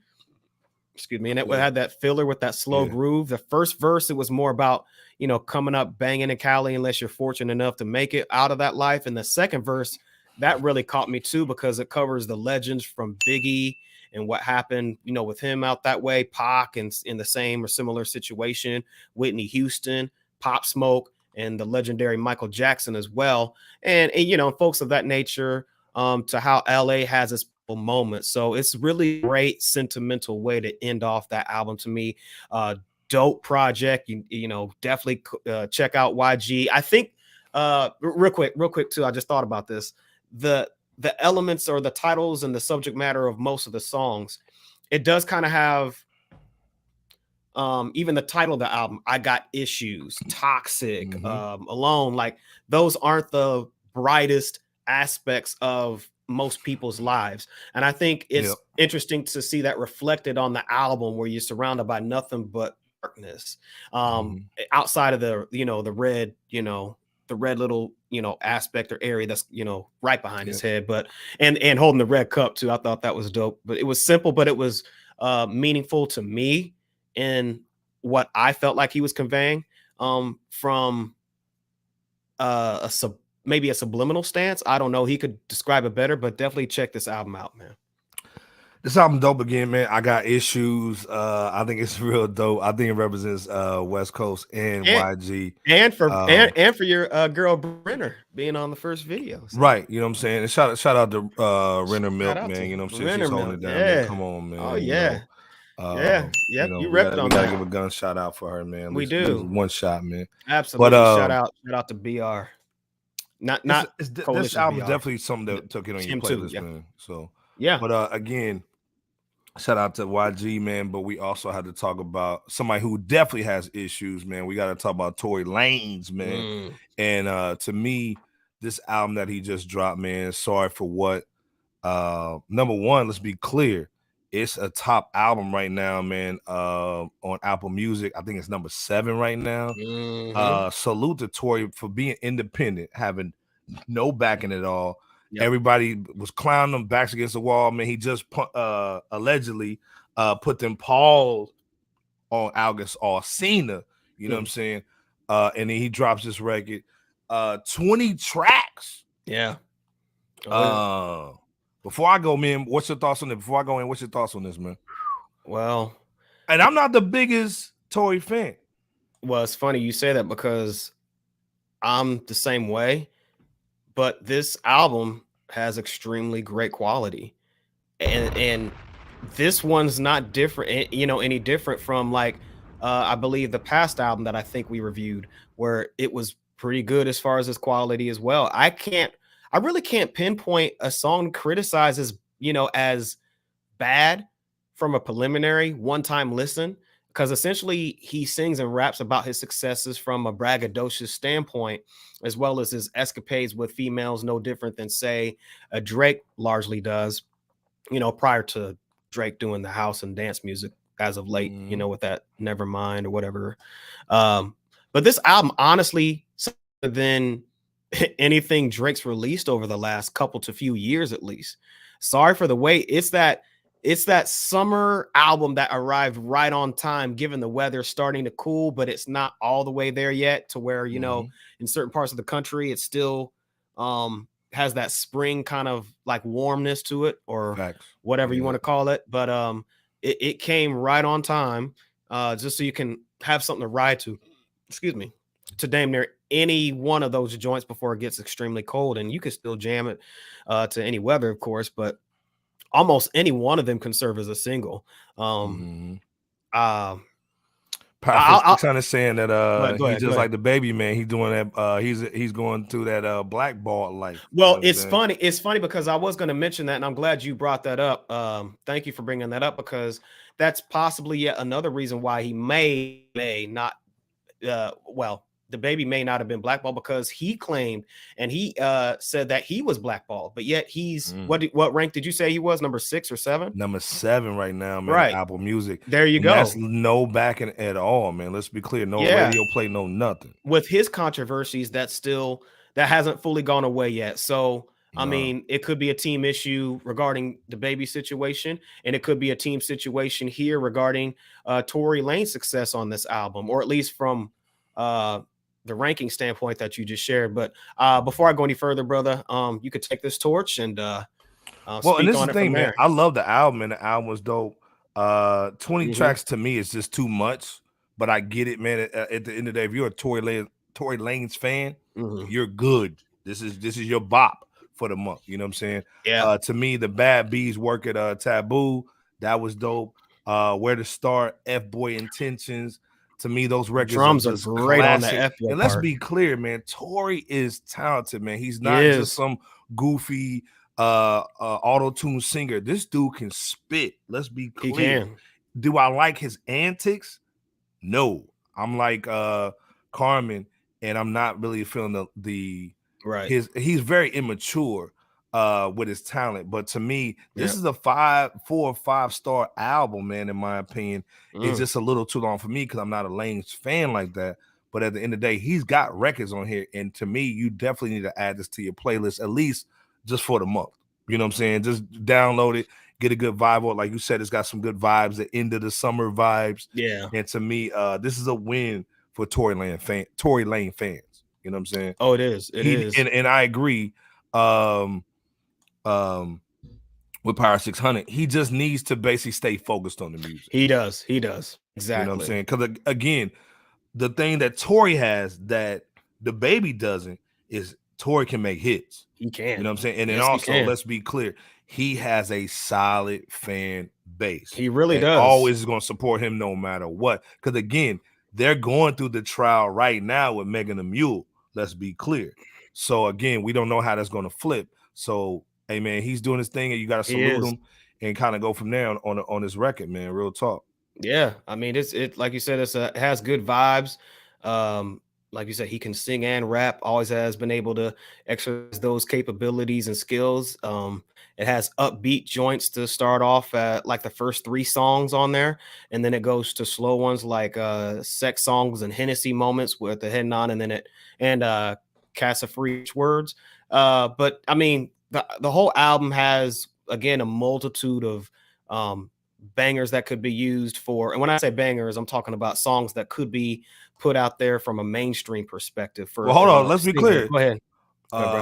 Excuse me. And it had that filler with that slow groove. The first verse, it was more about, you know, coming up banging in Cali unless you're fortunate enough to make it out of that life. And the second verse, that really caught me too, because it covers the legends from Biggie and what happened, you know, with him out that way, Pac, and in the same or similar situation, Whitney Houston, Pop Smoke, and the legendary Michael Jackson as well. And you know, folks of that nature, to how LA has its moments. So it's really great sentimental way to end off that album to me. Dope project. You know, definitely check out YG. I think real quick too, I just thought about this. The elements or the titles and the subject matter of most of the songs, it does kind of have even the title of the album, I Got Issues, Toxic, Alone, like those aren't the brightest aspects of most people's lives. And I think it's interesting to see that reflected on the album, where you're surrounded by nothing but darkness, outside of the, you know, the red little, you know, aspect or area that's, you know, right behind his head, but and holding the red cup too. I thought that was dope. But it was simple, but it was meaningful to me in what I felt like he was conveying from maybe a subliminal stance. I don't know. He could describe it better, but definitely check this album out, man. This album dope again, man. I Got Issues. I think it's real dope. I think it represents West Coast and YG. And for your girl Brenner being on the first video. So. Right. You know what I'm saying? And shout out to Renner Milk, man. You know what I'm saying? She's holding it down. Man. Come on, man. Oh, yeah. You know, you repped on that. We gotta give a gun shout out for her, man. We do. One shot, man. Absolutely. But shout out to BR. This album definitely something that took it on your playlist, man. So but again, shout out to YG, man. But we also had to talk about somebody who definitely has issues, man. We got to talk about Tory Lanez, man. And to me, this album that he just dropped, man, Sorry for What. Number one, let's be clear, it's a top album right now, man. On Apple Music, I think it's number 7 right now. Salute to Tory for being independent, having no backing at all. Everybody was clowning him, backs against the wall. Man, he just allegedly put them paws on August Alsina. You know what I'm saying? And then he drops this record, 20 tracks. Before I go, man, what's your thoughts on it? Before I go in, what's your thoughts on this, man? Well, and I'm not the biggest Tory fan. Well, it's funny you say that because I'm the same way, but this album has extremely great quality, and this one's not different, you know, any different from like I believe the past album that I think we reviewed, where it was pretty good as far as its quality as well. I really can't pinpoint a song criticized as, you know, as bad from a preliminary one-time listen, because essentially he sings and raps about his successes from a braggadocious standpoint, as well as his escapades with females, no different than, say, a Drake largely does, prior to Drake doing the house and dance music as of late, with that Nevermind or whatever. But this album, honestly, than anything Drake's released over the last couple to few years, at least. Sorry for the wait. It's that summer album that arrived right on time, given the weather starting to cool, but it's not all the way there yet to where, in certain parts of the country, it still has that spring kind of like warmness to it, or whatever you want to call it. But it came right on time, just so you can have something to ride to, to damn near any one of those joints before it gets extremely cold. And you can still jam it to any weather, of course, but almost any one of them can serve as a single. Prophet's kind of saying that he's just like DaBaby, man. He's doing that. He's going through that blackballed life. Well, it's funny. It's funny because I was going to mention that, and I'm glad you brought that up. Thank you for bringing that up, because that's possibly yet another reason why he may not. DaBaby may not have been blackballed, because he claimed and he said that he was blackballed, but yet he's what rank did you say he was? Number 6 or 7? Number 7 right now, man. Right. Apple Music. There you go. That's no backing at all, man. Let's be clear. No radio play, no nothing. With his controversies, that hasn't fully gone away yet. So I mean, it could be a team issue regarding DaBaby situation, and it could be a team situation here regarding Tory Lanez success on this album, or at least from the ranking standpoint that you just shared. But before I go any further, brother, you could take this torch and well, and this is the thing, man. I love the album, and the album was dope. 20 tracks to me is just too much, but I get it, man. At the end of the day, if you're a Tory Lanez fan, you're good. This is your bop for the month. You know what I'm saying? Yeah. To me, the Bad Bees work at Taboo. That was dope. Where to Start, F-Boy Intentions. To me, those records drums are great classic. On the F-Boy and let's part. be clear, man. Tory is talented, man. He's not just some goofy auto-tune singer. This dude can spit. Let's be clear. He can. Do I like his antics? No. I'm like Carmen, and I'm not really feeling the right. He's very immature with his talent, but to me, this is a 4 or 5 star album, man. In my opinion, it's just a little too long for me because I'm not a Lanez fan like that. But at the end of the day, he's got records on here, and to me, you definitely need to add this to your playlist at least just for the month. You know what I'm saying? Just download it, get a good vibe. Or like you said, it's got some good vibes, the end of the summer vibes. Yeah. And to me, this is a win for Tory Lanez fans. You know what I'm saying? Oh, it is. It is. And I agree. With Power 600, he just needs to basically stay focused on the music. He does exactly. You know what I'm saying? Because again, the thing that Tory has that DaBaby doesn't is Tory can make hits. He can. You know what I'm saying? And then also, let's be clear, he has a solid fan base. He really does. Always going to support him no matter what. Because again, they're going through the trial right now with Megan the Mule. Let's be clear. So again, we don't know how that's going to flip. So hey man, he's doing his thing, and you got to salute him and kind of go from there on his record, man. Real talk. Yeah, I mean, it like you said, it has good vibes. Like you said, he can sing and rap. Always has been able to exercise those capabilities and skills. It has upbeat joints to start off at like the first 3 songs on there, and then it goes to slow ones like sex songs and Hennessy moments with the head on, and then Casa Free words. But I mean, the whole album has, again, a multitude of bangers that could be used for, and when I say bangers, I'm talking about songs that could be put out there from a mainstream perspective. Well, hold on, let's be clear. Go ahead.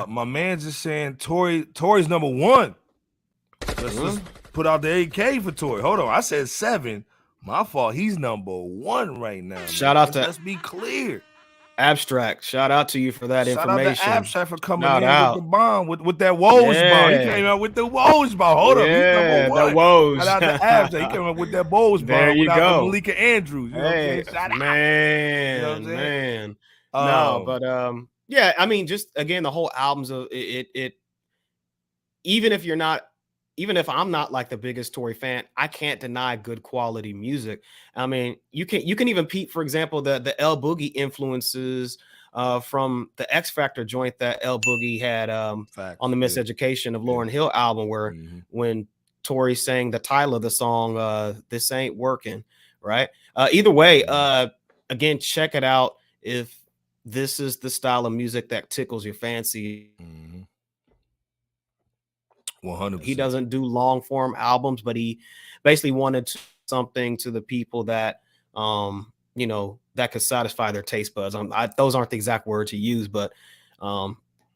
My man's just saying Tory's number 1. Let's just put out the AK for Tory. Hold on, I said 7. My fault. He's number 1 right now. Shout out to. Let's be clear. Abstract, shout out to you for that information. Shout out to Abstract for coming in with the bomb, with that Woes bomb. He came out with the Woes bomb. Hold up, he's number 1. The Woes. Shout out to Abstract. He came out with that Woes bomb. There you go. Malika Andrews. You know what I'm saying? Man, you know what I'm man. No, but yeah, I mean, just again, the whole album's it even if you're not even if I'm not like the biggest Tory fan, I can't deny good quality music. I mean, you can even peep, for example, the L Boogie influences from the X Factor joint that L Boogie had on the Miseducation of Lauryn Hill album, where when Tory sang the title of the song, "This Ain't Working," right? Either way, again, check it out if this is the style of music that tickles your fancy. 100%. He doesn't do long form albums, but he basically wanted something to the people that you know, that could satisfy their taste buds. Those aren't the exact words he used, but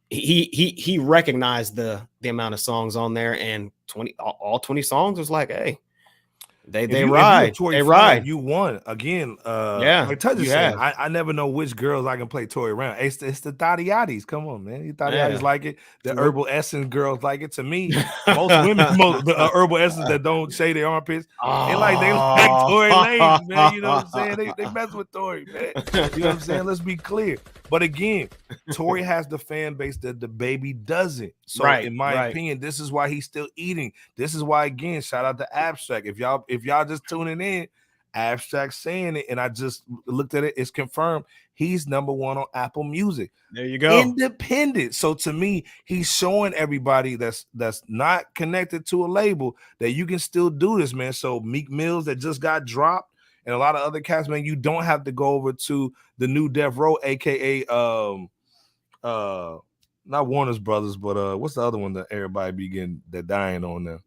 he recognized the amount of songs on there, and all 20 songs was like, hey, they ride. They ride. You won again. Yeah, like Touch is saying, I never know which girls I can play Tory around. It's the Thottiottis. Come on, man. You Thottiottis like it. The Herbal Essence girls like it. To me, most women, the Herbal Essence that don't shave their armpits, they like Tory Lanez, man. You know what I'm saying? They mess with Tory, man. You know what I'm saying? Let's be clear. But again, Tory has the fan base that DaBaby doesn't. So in my opinion, this is why he's still eating. This is why, again, shout out to Abstract. If y'all just tuning in, Abstract saying it, and I just looked at it, it's confirmed. He's #1 on Apple Music. There you go. Independent. So to me, he's showing everybody that's not connected to a label that you can still do this, man. So Meek Mills that just got dropped, and a lot of other cats, man, you don't have to go over to the new Death Row, aka not Warner's Brothers, but what's the other one that everybody be getting that dying on now?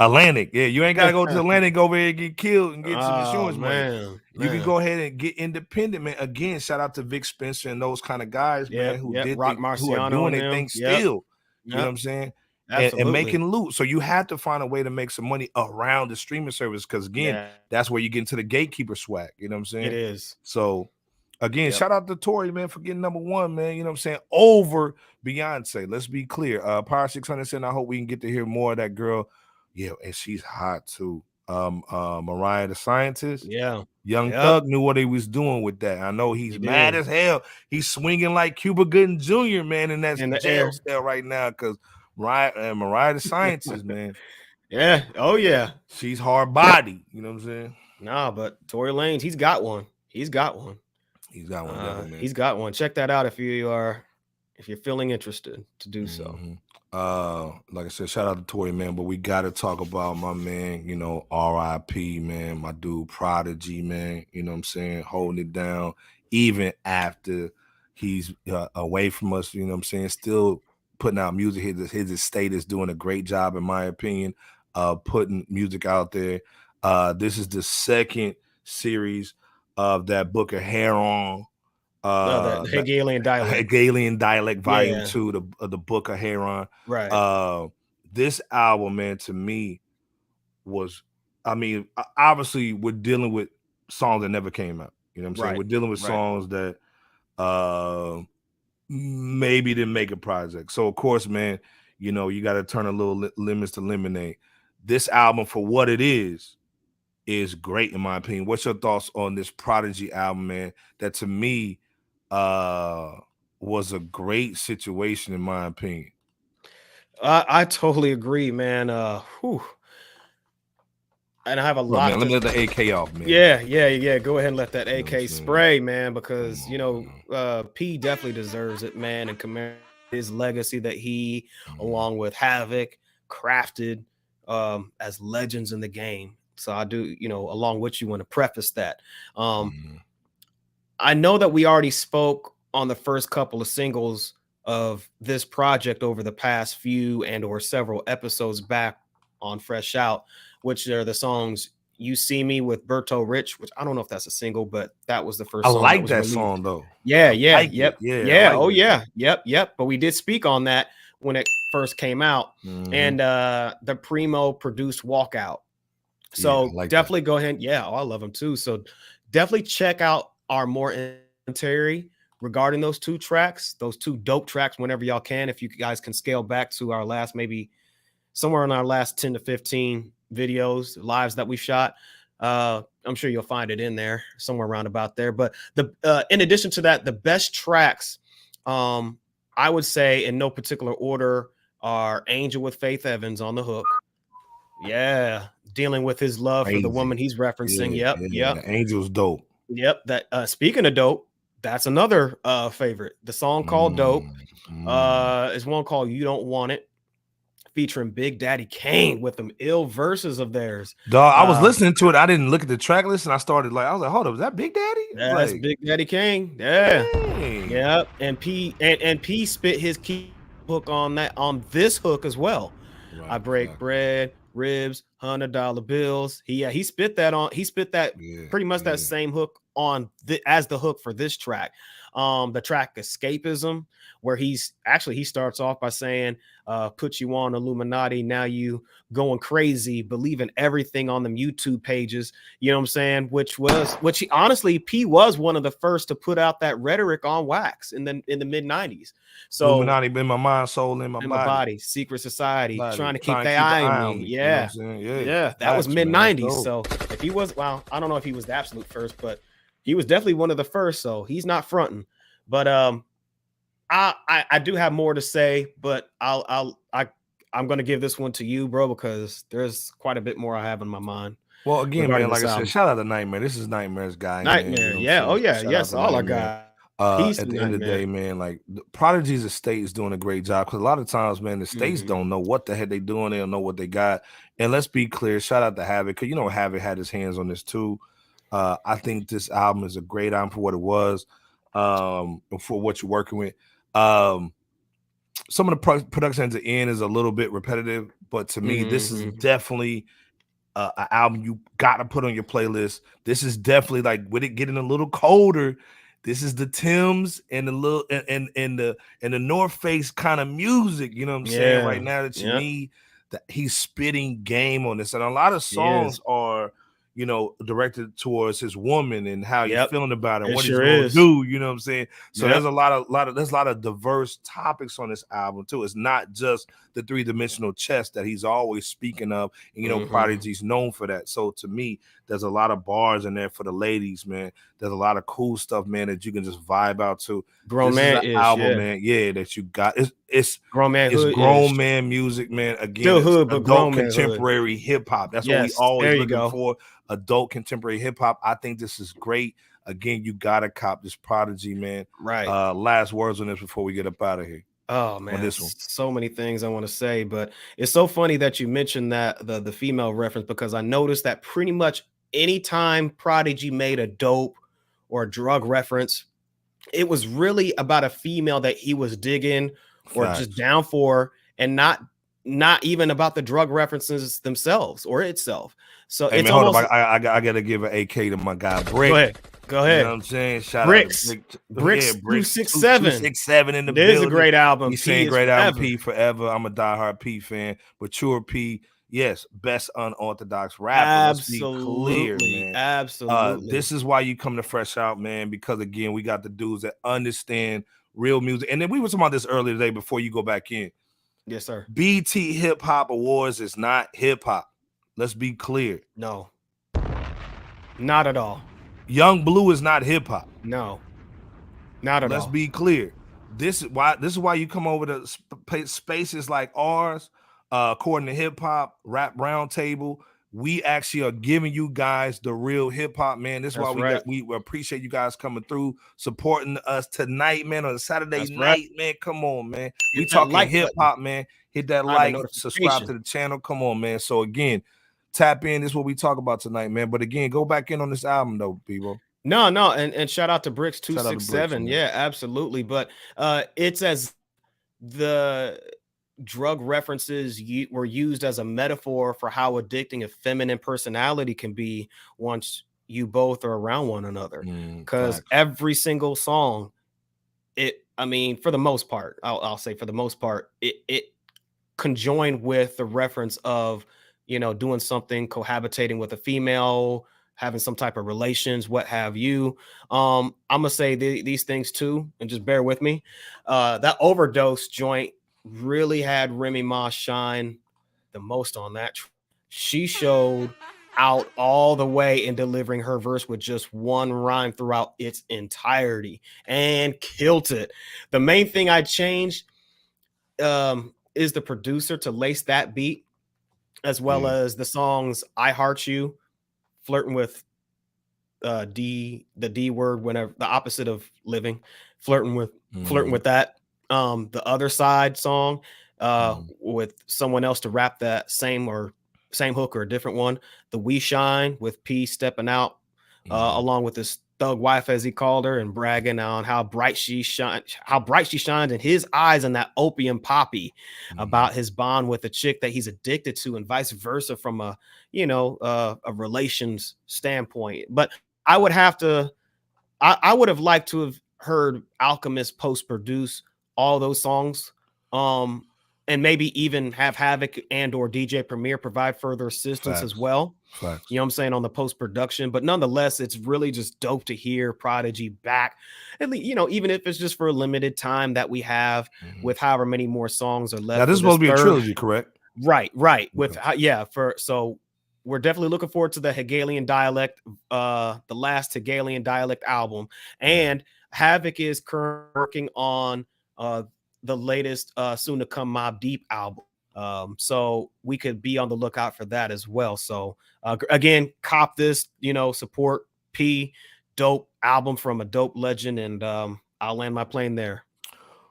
Atlantic. Yeah, you ain't gotta go to Atlantic over here and get killed and get some insurance money. You can go ahead and get independent, man. Again, shout out to Vic Spencer and those kind of guys, man, who are doing their thing still. You know what I'm saying? And making loot. So you have to find a way to make some money around the streaming service, because again, that's where you get into the gatekeeper swag. You know what I'm saying? It is. So again, shout out to Tory, man, for getting #1, man. You know what I'm saying? Over Beyonce. Let's be clear. Power 600 said, I hope we can get to hear more of that girl. Yeah, and she's hot too. Mariah the Scientist. Young Thug knew what he was doing with that. I know he's mad as hell. He's swinging like Cuba Gooding Jr., man, and that's in the jail cell right now, because Mariah the Scientist, man. Oh yeah. She's hard body. You know what I'm saying? Nah, but Tory Lanez, he's got one. He's got one. He's got one, definitely, man. He's got one. Check that out if you're feeling interested to do so. Like I said, shout out to Tory, man, but we got to talk about my man, you know, RIP, man, my dude Prodigy, man, you know what I'm saying, holding it down even after he's away from us, you know what I'm saying, still putting out music. His estate is doing a great job, in my opinion, putting music out there. This is the second series of that book of Heroin. The Hegelian Dialect. Hegelian Dialect Volume 2, the book of Heroin. Right. This album, man, to me was, I mean, obviously we're dealing with songs that never came out. You know what I'm saying? We're dealing with songs that maybe didn't make a project. So of course, man, you know, you got to turn a little lemons to lemonade. This album, for what it is great, in my opinion. What's your thoughts on this Prodigy album, man? That to me was a great situation, in my opinion. I totally agree, man. And I have a lot. Man, let me let the AK off, man. Yeah. Go ahead and let that AK spray, man, because you know, P definitely deserves it, man, and commemorate his legacy that he, along with Havoc, crafted as legends in the game. So I do, you know, along with you, want to preface that. I know that we already spoke on the first couple of singles of this project over the past few and or several episodes back on FRSHOUT, which are the songs You See Me with Berto Rich, which I don't know if that's a single, but that was the first song. I like that song though. Yep. But we did speak on that when it first came out. And the Primo produced Walkout. So definitely go ahead. I love them too. So definitely check out our more commentary regarding those two tracks, those two dope tracks, whenever y'all can. If you guys can scale back to our last, maybe somewhere in our last 10 to 15 videos, lives that we shot. I'm sure you'll find it in there somewhere around about there. But in addition to that, the best tracks, I would say in no particular order, are Angel with Faith Evans on the hook. Yeah, dealing with his love for the woman he's referencing. Yep. The Angel's dope. Yep. That speaking of dope, that's another favorite. The song called Dope. Is one called You Don't Want It, featuring Big Daddy Kane with them ill verses of theirs. Dog, I was listening to it. I didn't look at the track list, and I was like, hold up, is that Big Daddy? That's like, Big Daddy Kane. Yeah. Dang. Yep. And P spit his key hook on this hook as well. Right, I break bread, ribs, $100 bills. He spit that pretty much that same hook on as the hook for this track. The track Escapism, where he starts off by saying, put you on Illuminati, now you going crazy, believing everything on them YouTube pages, you know what I'm saying? Which he honestly, P was one of the first to put out that rhetoric on wax in the mid-90s. So Illuminati in my mind, soul in my body, secret society, trying to keep their eye on me. Yeah. You know yeah, that was mid-90s. So if he was, well, I don't know if he was the absolute first, but he was definitely one of the first, so he's not fronting. But I do have more to say, but I'm gonna give this one to you, bro, because there's quite a bit more I have in my mind. Well, again, man, like I said, shout out to Nightmare. This is Nightmare's guy. Nightmare, man, yeah. Oh yeah, yes, all our guys. At the end of the day, man, like Prodigy's estate is doing a great job, because a lot of times, man, the states don't know what the heck they doing. They don't know what they got. And let's be clear, shout out to Havoc, because Havoc had his hands on this too. I think this album is a great album for what it was, for what you're working with. Some of the production at the end is a little bit repetitive, but to me, this is definitely an album you got to put on your playlist. This is definitely, like, with it getting a little colder, this is the Timbs and the little and the North Face kind of music, you know what I'm saying, right now, that you need. That he's spitting game on this, and a lot of songs are, directed towards his woman and how he's feeling about it, and what he's going to do, you know what I'm saying? So there's a lot of diverse topics on this album too. It's not just the three-dimensional chess that he's always speaking of, and Prodigy's known for that. So to me, there's a lot of bars in there for the ladies, man. There's a lot of cool stuff, man, that you can just vibe out to. Grown man album, man, that you got. It's grown man. It's grown man music, man. Again, still hood, but adult contemporary hip hop. That's what we always looking for. Adult contemporary hip hop. I think this is great. Again, you gotta cop this Prodigy, man. Right. Last words on this before we get up out of here. Oh man, this one. So many things I want to say, but it's so funny that you mentioned that the female reference, because I noticed that pretty much anytime Prodigy made a dope or a drug reference, it was really about a female that he was digging or just down for, and not even about the drug references themselves or itself. So hey, it's man, almost. I gotta give an AK to my guy Brick. Go ahead. You know what I'm saying? Shout Bricks. out to Bricks 267. 267 in the building. It is a great album. He's saying great album. P forever. I'm a diehard P fan. Mature P, yes, best unorthodox rapper. Absolutely. Let's be clear, man. Absolutely. This is why you come to Fresh Out, man, because again, we got the dudes that understand real music. And then we were talking about this earlier today before you go back in. Yes, sir. BT Hip Hop Awards is not hip hop. Let's be clear. No, not at all. Young Blue is not hip hop. No, not at all. Let's be clear. This is why you come over to spaces like ours, according to Hip Hop Rap Roundtable. We actually are giving you guys the real hip hop, man. This is why we appreciate you guys coming through, supporting us tonight, man, on a Saturday night, man. Come on, man. We talking hip hop, man. Hit that like, subscribe to the channel. Come on, man. So again, tap in. This is what we talk about tonight, man. But again, go back in on this album, though, people. No, and shout out to Bricks 267. Yeah, absolutely. But it's as the drug references were used as a metaphor for how addicting a feminine personality can be once you both are around one another. Because every single song, for the most part, I'll say for the most part, it conjoined with the reference of, doing something, cohabitating with a female, having some type of relations, what have you. I'm gonna say these things too, and just bear with me. That Overdose joint really had Remy Ma shine the most on that. She showed out all the way in delivering her verse with just one rhyme throughout its entirety and killed it. The main thing I changed, is the producer to lace that beat, as well as the songs "I Heart You," flirting with the D word, whenever the opposite of living, flirting with that. The other side song with someone else to rap that same hook or a different one. The We Shine with P stepping out along with his thug wife, as he called her, and bragging on how bright she shines in his eyes, and that opium poppy about his bond with a chick that he's addicted to, and vice versa from a relations standpoint. But I would have liked to have heard Alchemist post produce all those songs, and maybe even have Havoc and or DJ Premier provide further assistance as well. Facts. You know what I'm saying, on the post production. But nonetheless, it's really just dope to hear Prodigy back, at least, even if it's just for a limited time that we have, with however many more songs are left. Now this is supposed to be a trilogy, correct? Right. With so we're definitely looking forward to the Hegelian Dialect, the last Hegelian Dialect album, and Havoc is currently working on the latest soon to come Mobb Deep album. So we could be on the lookout for that as well. So again, cop this, support P, dope album from a dope legend, and I'll land my plane there.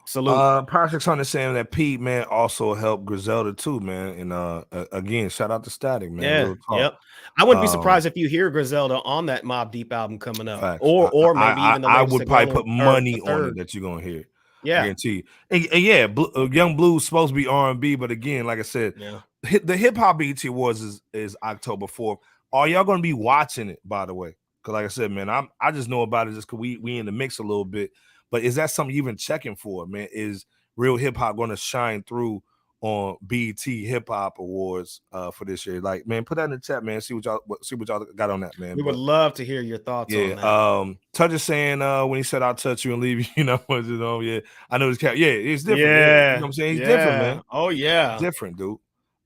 Salute. Power 600 saying that Pete, man, also helped Griselda too, man. And again, shout out to Static, man. Yep. I wouldn't be surprised if you hear Griselda on that Mobb Deep album coming up. Facts. Or maybe even the I would probably put Hegelian money on it that you're gonna hear. Yeah, I guarantee you. And yeah, Young Blue's supposed to be R&B, but again, like I said, the Hip Hop BET Awards is October 4th. Are y'all gonna be watching it, by the way? Because like I said, man, I just know about it just because we in the mix a little bit. But is that something you've been checking for, man? Is real hip hop going to shine through on BET Hip Hop Awards for this year? Like, man, put that in the chat, man. See what y'all got on that, man. We would love to hear your thoughts on that. Touch is saying when he said I'll touch you and leave you, yeah. I know this cat. Yeah, it's different. Yeah. You know what I'm saying? He's different, man. Oh, yeah. Different, dude.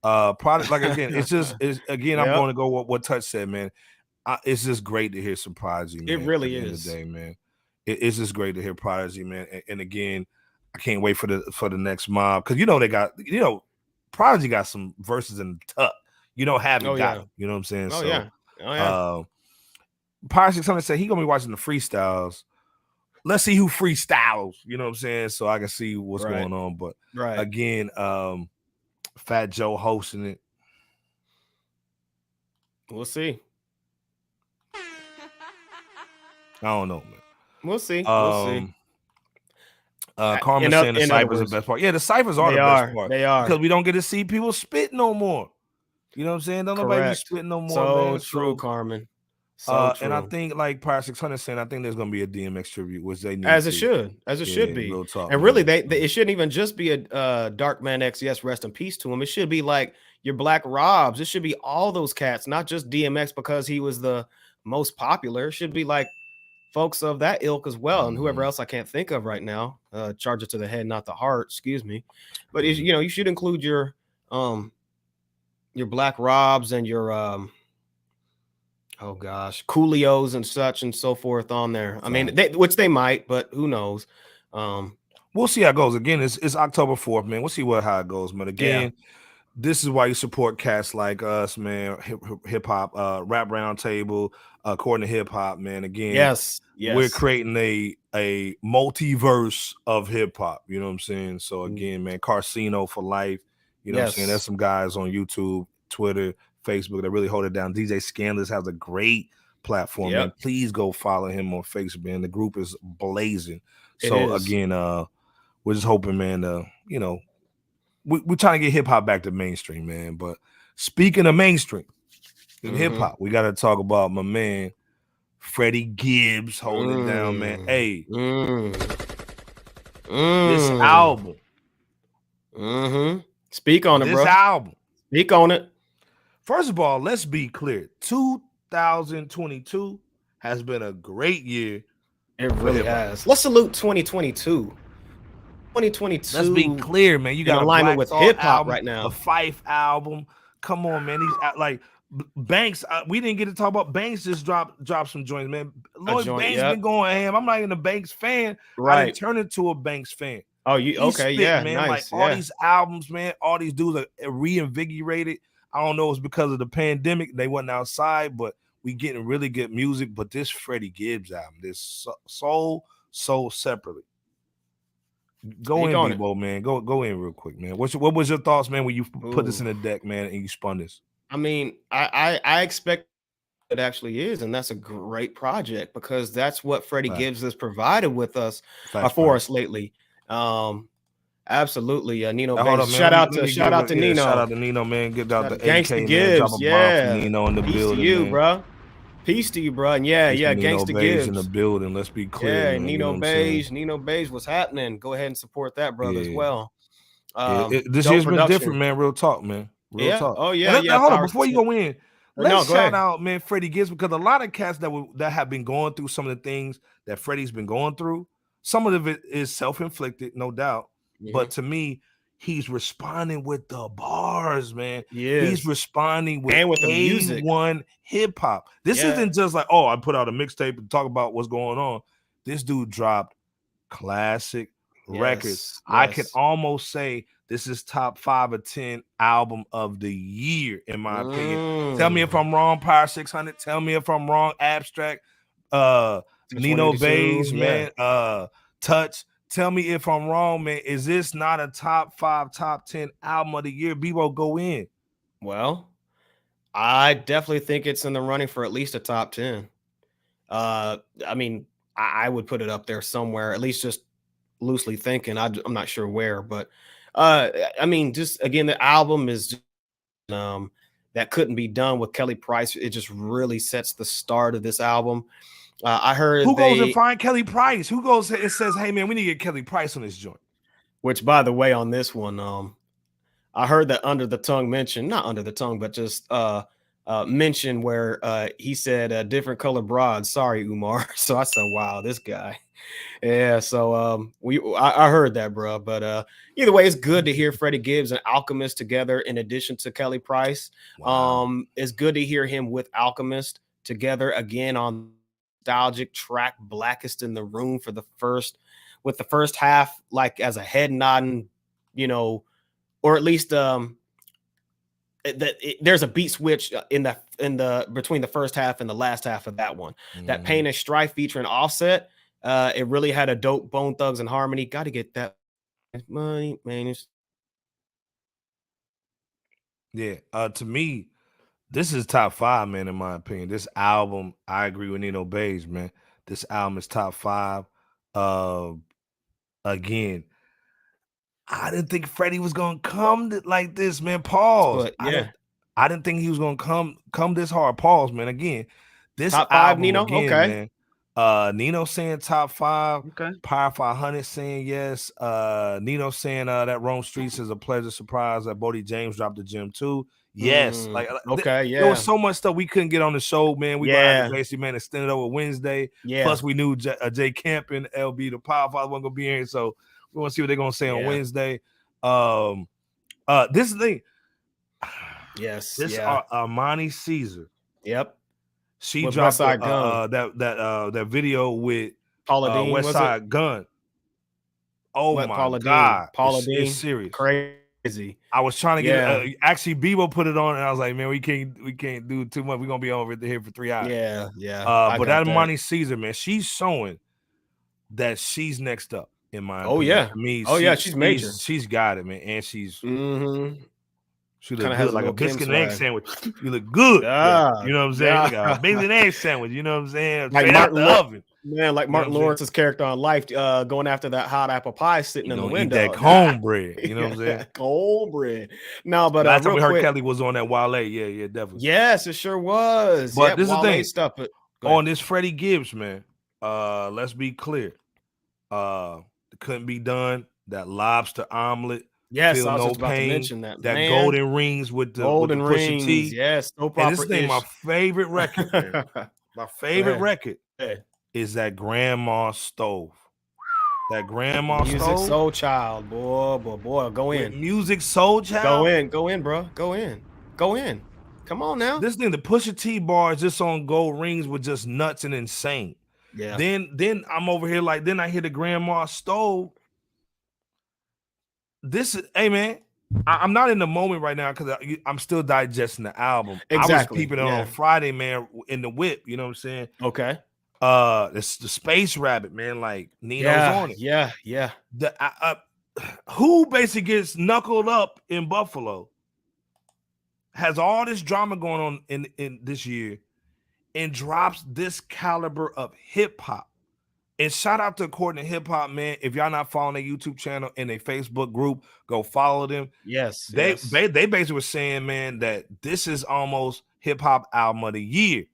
Product, like again, I'm going to go what Touch said, man. It's just great to hear some Prodigy, man. It really is. Day, man. It's just great to hear Prodigy, man. And again, I can't wait for the next Mobb, because they got Prodigy got some verses in the tuck. Haven't got them. You know what I'm saying? Power 600 said he gonna be watching the freestyles. Let's see who freestyles. You know what I'm saying? So I can see what's going on. But again, Fat Joe hosting it. We'll see. I don't know, man. We'll see. Carmen saying the ciphers are the best part. Yeah, the ciphers are the best part. They are. Because we don't get to see people spit no more. You know what I'm saying? Don't nobody be spitting no more. So true, Carmen. So true. And I think, like Power 600 saying, I think there's going to be a DMX tribute, which they need. As it should be. Talk, and really, it shouldn't even just be a Dark Man X. Yes, rest in peace to him. It should be like your Black Robs. It should be all those cats, not just DMX because he was the most popular. It should be like folks of that ilk as well, and whoever else I can't think of right now. Charge it to the head, not the heart. Excuse me. But you should include your Black Robs and your Coolios and such and so forth on there. I mean, which they might, but who knows? We'll see how it goes. Again, it's October 4th, man. We'll see how it goes, man. Again, this is why you support cats like us, man. Hip hop, Rap Roundtable, according to hip hop, man. Again, yes, we're creating a multiverse of hip hop. You know what I'm saying? So again, man, Carcino for life. You know what I'm saying? There's some guys on YouTube, Twitter, Facebook that really hold it down. DJ Scandalous has a great platform, man. Please go follow him on Facebook, man. The group is blazing. Again, we're just hoping, man, we're trying to get hip hop back to mainstream, man. But speaking of mainstream in hip hop, we got to talk about my man Freddie Gibbs holding it down, man. Hey, this album. Speak on it, bro. This album. Speak on it. First of all, let's be clear. 2022 has been a great year. It really has. Let's salute 2022. 2022. Let's be clear, man. You got alignment with hip hop right now. A Fife album. Come on, man. These like Banks. We didn't get to talk about Banks. Just dropped some joints, man. Lloyd Banks been going ham. I'm not even a Banks fan. Right. I didn't turn into a Banks fan. Oh, you okay? Yeah, man. Like nice. all Yeah. these albums, man, all these dudes are reinvigorated. I don't know, it's because of the pandemic. They wasn't outside, but we getting really good music. But this Freddie Gibbs album, this soul separately. Go in, Bebo, man. Go in real quick, man. What was your thoughts, man, when you put this in the deck, man, and you spun this? I mean, I expect it actually is, and that's a great project because that's what Freddie Gibbs has provided with us for us lately. Absolutely, Nino. Shout out to Nino. Shout out to Nino, man. Give out the Gangsta AK, Gibbs. Man. Drop a bomb for Nino in the Peace building, to you, man. bro. Peace to you, bro. And yeah, Gangsta Gibbs in the building. Let's be clear. Yeah, man, Nino Beige. Nino Beige, what's happening? Go ahead and support that brother as well. This year's been different, man. Real talk, man. Real talk. Oh yeah. Hold on, before you go in, let's shout out, man, Freddie Gibbs, because a lot of cats that have been going through some of the things that Freddie's been going through. Some of it is self-inflicted, no doubt. But to me, he's responding with the bars, man. He's responding with the music. A1 hip hop. This isn't just like, oh, I put out a mixtape and talk about what's going on. This dude dropped classic records. I can almost say this is top 5 or 10 album of the year, in my opinion. Tell me if I'm wrong, Power 600. Tell me if I'm wrong, Abstract. Nino Beige, man. Touch. Tell me if I'm wrong, man. Is this not a top 5, top 10 album of the year? Bebo, go in. Well, I definitely think it's in the running for at least a top 10. I mean, I would put it up there somewhere, at least just loosely thinking. I'm not sure where, but I mean, just again, the album is just, that couldn't be done with Kelly Price. It just really sets the start of this album. I heard who goes and find Kelly Price? Who goes and says, "Hey man, we need to get Kelly Price on this joint." Which, by the way, on this one, I heard that under the tongue mention, not under the tongue, but just mention where he said different color broads. Sorry, Umar. So I said, wow, this guy. Yeah. So I heard that, bro. But either way, it's good to hear Freddie Gibbs and Alchemist together in addition to Kelly Price. Wow. It's good to hear him with Alchemist together again on nostalgic track Blackest in the Room for the first half, like as a head nodding, or at least there's a beat switch in the between the first half and the last half of that one. That Pain and Strife featuring Offset, it really had a dope Bone Thugs and Harmony. Got to get that money, man. Yeah, to me, this is top 5, man, in my opinion. This album, I agree with Nino Beige, man. This album is top 5. Again, I didn't think Freddie was gonna come like this, man. Pause. But, yeah. I didn't think he was gonna come this hard. Pause, man. Again, this top album, 5, Nino. Again, okay, man. Nino saying top 5. Okay. Power 500 saying yes. Nino saying that Rome Streets is a pleasure surprise. That Bodie James dropped the gym too. Yes, okay, there was so much stuff we couldn't get on the show, man. We got to basically, man, extend it over Wednesday. Yeah. Plus, we knew Jay Camp and LB, the Power Father, wasn't gonna be here, so we want to see what they're gonna say on Wednesday. This thing, Armani Caesar. Yep, she with dropped that video with Paula Dean, West Side Gun. Oh my God, Paula Dean, it's serious, crazy. I was trying to get actually Bebo put it on, and I was like, man, we can't do too much. We're gonna be over here for 3 hours. Yeah. But that Armani Caesar, man, she's showing that she's next up in my opinion. She's major. She's got it, man, and she's she look good like a biscuit and egg sandwich. You look good. You know what I'm saying? Like a biscuit and egg sandwich. You know what I'm saying? Like Martin the oven. Man, like Martin Lawrence's character on Life, going after that hot apple pie sitting in the window. Eat that cornbread. You know what I'm saying? Cornbread. No, but last time we heard Kelly was on that Wale. Yeah, definitely. Yes, it sure was. But this is the thing. Stuff, on this Freddie Gibbs, man. Let's be clear. It couldn't be done. That lobster omelet. Yes, I was just about to mention that. That Golden Rings with the Pusha T. Yes, no proper. And this thing, my favorite record, man. My favorite record is that Grandma Stove. That Grandma Music Stove. Music Soul Child, boy, go in. With Music Soul Child. Go in, bro. Go in. Come on now. This thing, the Pusha T bars just on Gold Rings were just nuts and insane. Yeah. Then I'm over here then I hear the Grandma Stove. this is, hey man, I'm not in the moment right now because I'm still digesting the album. Exactly. I was peeping it on Friday, man, in the whip. You know what I'm saying? Okay. It's the Space Rabbit, man. Like Nino's on it. Yeah. Who basically gets knuckled up in Buffalo has all this drama going on in this year and drops this caliber of hip hop. And shout out to According to Hip Hop, man. If y'all not following their YouTube channel and their Facebook group, go follow them. Yes. They basically were saying, man, that this is almost hip hop album of the year.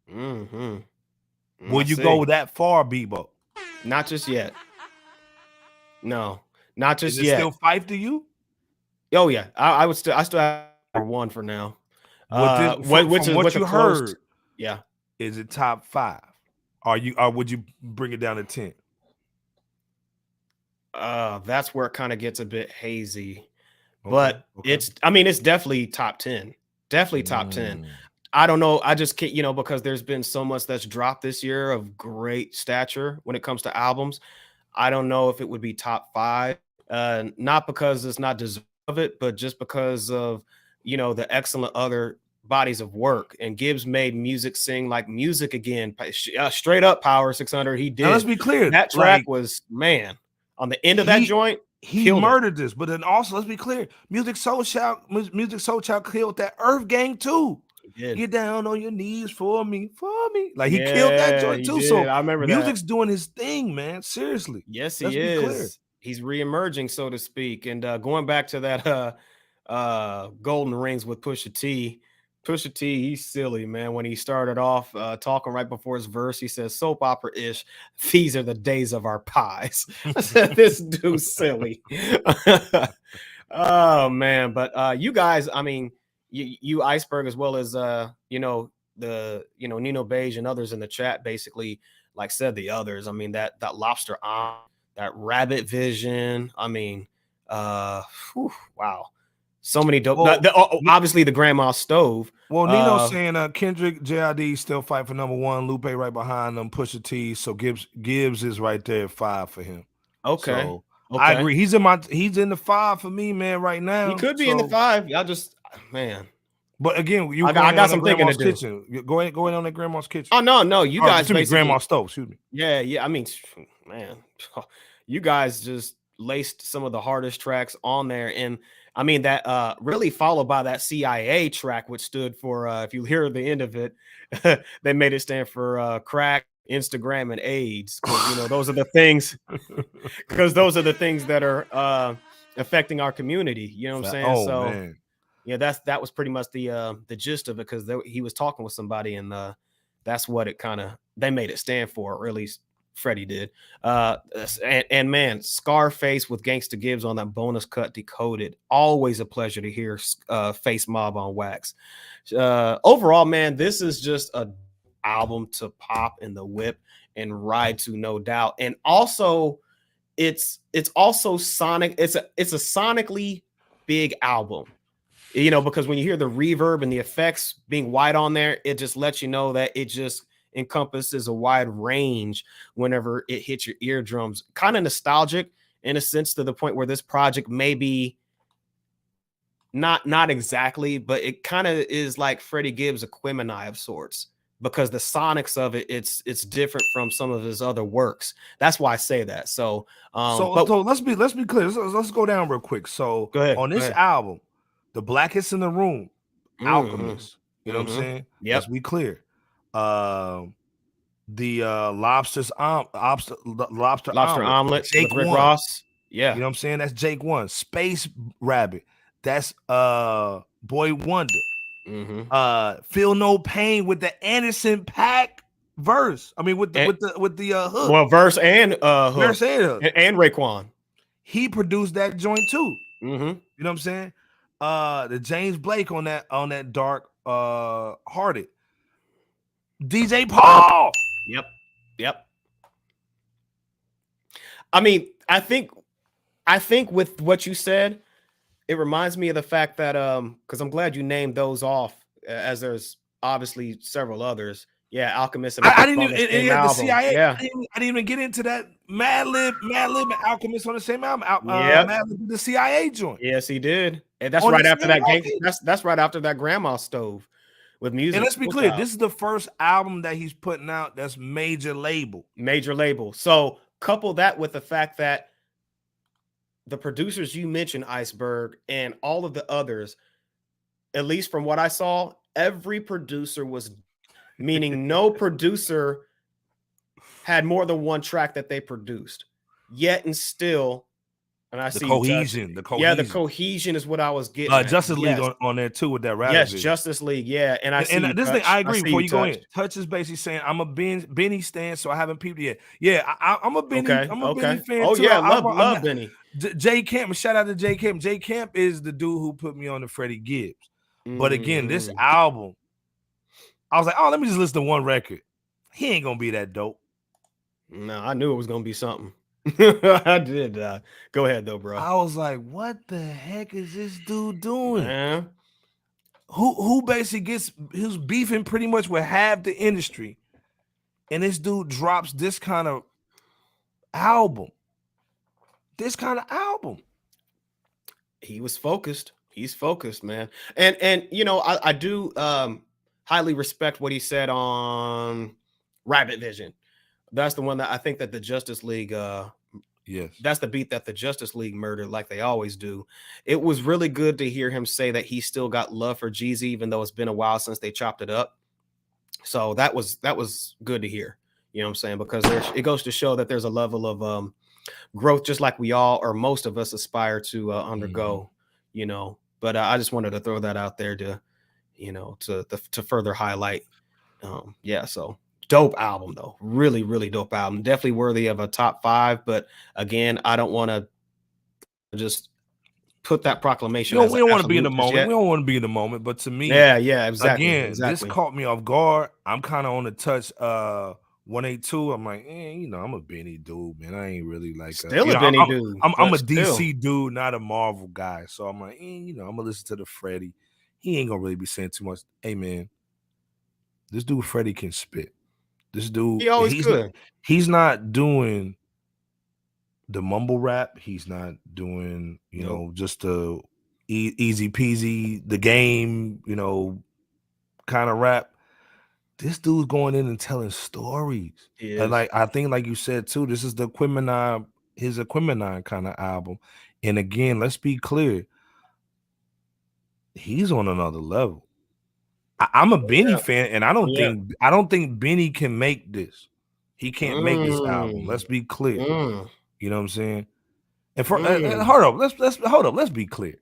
Will you go that far, Bebo? Not just yet. No, not just yet. Still five to you? Oh yeah, I still have one for now. What you heard? Yeah, is it top 5? Or would you bring it down to 10? That's where it kind of gets a bit hazy, but it's definitely top 10. Definitely top 10. I don't know. I just can't, because there's been so much that's dropped this year of great stature when it comes to albums. I don't know if it would be top 5, not because it's not deserved of it, but just because of, the excellent other bodies of work. And Gibbs made music sing like music again. Straight up Power 600. He did. Now, let's be clear. That track was, man, on the end of that joint. He murdered this. But then also, let's be clear. Music Soul Child killed that Earth Gang too. Get down on your knees for me. Like he killed that joint too. So I remember music's doing his thing, man. Seriously. Yes, he is. He's reemerging, so to speak. And going back to that Golden Rings with Pusha T. Pusha T, he's silly, man. When he started off talking right before his verse, he says, soap opera-ish, these are the days of our pies. I said, this dude's silly. Oh, man. But you guys, you Iceberg, as well as, Nino Beige and others in the chat, basically, like said the others. That Lobster Arm, that Rabbit Vision. Wow. So many dope. Obviously, the Grandma Stove. Well, Nino's saying Kendrick, JID still fight for number 1. Lupe right behind them. Pusha T. So Gibbs is right there at 5 for him. Okay. So I agree. He's in the 5 for me, man. Right now, he could be in the 5. Y'all just, man. But again, I got some thinking to do. Kitchen. Go ahead on the Grandma's Kitchen. Oh no, you guys basically Grandma's Stove. Excuse me. Yeah. Man, you guys just laced some of the hardest tracks on there, and that really followed by that CIA track, which stood for if you hear the end of it, they made it stand for crack, Instagram, and AIDS. Because those are the things. Because those are the things that are affecting our community. You know what I'm saying? Oh, so. Man. Yeah, that was pretty much the gist of it, because he was talking with somebody, and that's what it they made it stand for, or at least Freddie did. And man, Scarface with Gangsta Gibbs on that bonus cut, Decoded. Always a pleasure to hear Face Mobb on wax. Overall, man, this is just an album to pop in the whip and ride to, no doubt. And also, it's also sonic. It's a sonically big album. Because when you hear the reverb and the effects being wide on there, it just lets you know that it just encompasses a wide range whenever it hits your eardrums. Kind of nostalgic in a sense, to the point where this project may be not exactly, but it kind of is like Freddie Gibbs' Aquemini of sorts, because the sonics of it's different from some of his other works. That's why I say that. So let's be clear. Let's go down real quick. So go ahead, on this album, The Blackest in the Room, Alchemist. You know what I'm saying? Yeah. Let's be clear. The lobster omelet, Jake Rick Ross. Yeah. You know what I'm saying? That's Jake 1. Space Rabbit. That's Boy Wonder. Feel No Pain with the Anderson .Paak verse. With the hook. Well, verse and hook. Verse and hook. And Raekwon. He produced that joint too. You know what I'm saying? The James Blake on that Dark Hearted. DJ Paul. Yep. I think with what you said, it reminds me of the fact that because I'm glad you named those off, as there's obviously several others. Yeah, Alchemist. And I didn't even. it had the CIA. Yeah. I didn't even get into that. Madlib, and Alchemist on the same album. Yep. Madlib did the CIA joint. Yes, he did. And that's On right the after same that gang. record. That's right after that Grandma Stove with music. And let's be clear, this is the first album that he's putting out that's major label. Major label. So couple that with the fact that the producers you mentioned, Iceberg, and all of the others, at least from what I saw, every producer was, meaning no producer had more than one track that they produced. Yet and still, and I see cohesion. Yeah, the cohesion is what I was getting. Justice League on there too with that rap. Yes, video. Justice League. Yeah, and I see this thing. I agree. Before you go in, Touch. Touch is basically saying I'm a Benny stan, so I haven't peeped yet. Yeah, I'm a Benny. Okay. I'm a Benny fan. Oh too. yeah, love Benny. J Camp. Shout out to J Camp. J Camp is the dude who put me on to Freddie Gibbs. But again, this album, I was like, oh, let me just listen to one record. He ain't gonna be that dope. No, I knew it was gonna be something. I did. Go ahead though, bro. I was like, what the heck is this dude doing? Man. Who basically who's beefing pretty much with half the industry, and this dude drops this kind of album. He was focused. He's focused, man. And you know, I do highly respect what he said on Rabbit Vision. That's the one that I think that the Justice League, yes, that's the beat that the Justice League murdered like they always do. It was really good to hear him say that he still got love for Jeezy, even though it's been a while since they chopped it up. So that was good to hear. You know what I'm saying? Because it goes to show that there's a level of growth, just like we all, or most of us, aspire to undergo. You know, but I just wanted to throw that out there to, you know, to further highlight. Yeah, so. Dope album though, really, really dope album. Definitely worthy of a top 5. But again, I don't want to just put that proclamation. We don't want to be in the moment. We don't want to be in the moment. But to me, yeah, exactly. Again, this caught me off guard. I'm kind of on the Touch 182. I'm like, you know, I'm a Benny dude, man. I ain't really like still a Benny dude. I'm a DC dude, not a Marvel guy. So I'm like, you know, I'm gonna listen to the Freddie. He ain't gonna really be saying too much. Hey, man, this dude Freddie can spit. This dude, he's not doing the mumble rap. He's not doing, you know, just the easy peasy, the game, you know, kind of rap. This dude's going in and telling stories. And like I think, like you said too, this is the his Aquemini kind of album. And again, let's be clear, he's on another level. I'm a Benny fan, and I don't think Benny can make this. He can't make this album. Let's be clear. You know what I'm saying? And for hold up, let's be clear.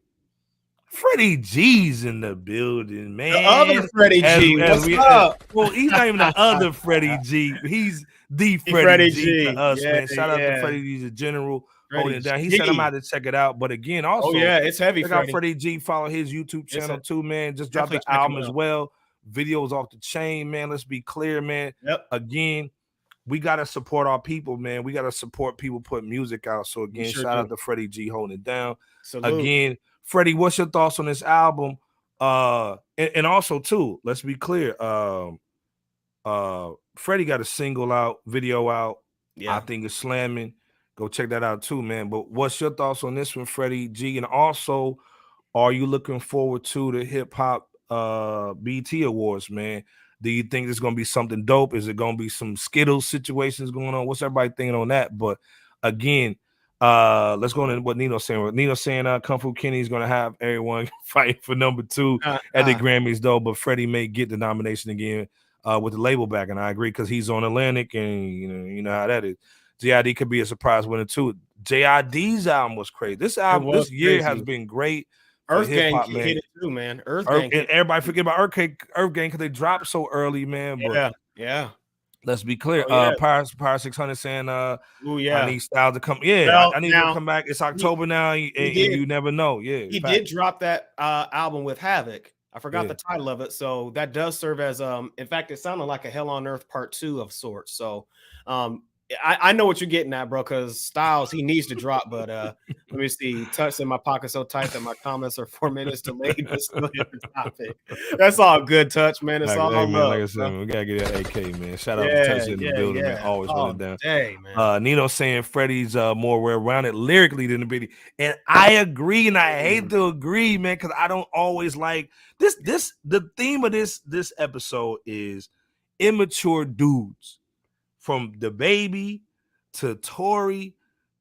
Freddie G's in the building, man. The other Freddie G. What's up? Well, he's not even the other Freddie G. He's the Freddie G to us, man. Shout out to Freddie G's a general. Holding it down. He said I'm out to check it out. But again, also, it's heavy. Check out Freddie G. Follow his YouTube channel too, man. Just dropped the album as well. Videos off the chain, man. Let's be clear, man. Again, we gotta support our people, man. We gotta support people putting music out. So again, shout out to Freddie G holding it down. Salute. Again, Freddie, what's your thoughts on this album? And also too, let's be clear. Freddie got a single out, video out. Yeah, I think it's slamming. Go check that out too, man. But what's your thoughts on this one, Freddie G? And also, are you looking forward to the hip hop BT Awards, man? Do you think there's gonna be something dope? Is it gonna be some Skittles situations going on? What's everybody thinking on that? But again, let's go into what Nino's saying. Nino's saying Kung Fu Kenny's gonna have everyone fighting for number 2 at the Grammys, though. But Freddie may get the nomination again with the label back, and I agree because he's on Atlantic, and you know how that is. JID could be a surprise winner too. JID's album was crazy. This album this year has been great. Earth Gang hit it too, man. Earth Gang, and everybody forget about Earth Gang because they dropped so early, man. But yeah. Let's be clear. Power 600 saying, I need Styles to come. Yeah, well, I need him to come back. It's October now, and you never know. Yeah, he did drop that album with Havoc. I forgot the title of it, so that does serve as in fact, it sounded like a Hell on Earth Part 2 of sorts. So I know what you're getting at, bro, because Styles, he needs to drop, but let me see. Touch in my pocket so tight that my comments are 4 minutes delayed, but still hit the topic. That's all good, Touch, man. It's all hey, man, love, like I said, bro. man, we gotta get that AK, man. Shout out to Touch in the building, man. Always all holding it down. day, man. Nino saying Freddie's more well-rounded lyrically than DaBaby. And I agree, and I hate to agree, man, because I don't always like this. The theme of this episode is immature dudes. From DaBaby to Tory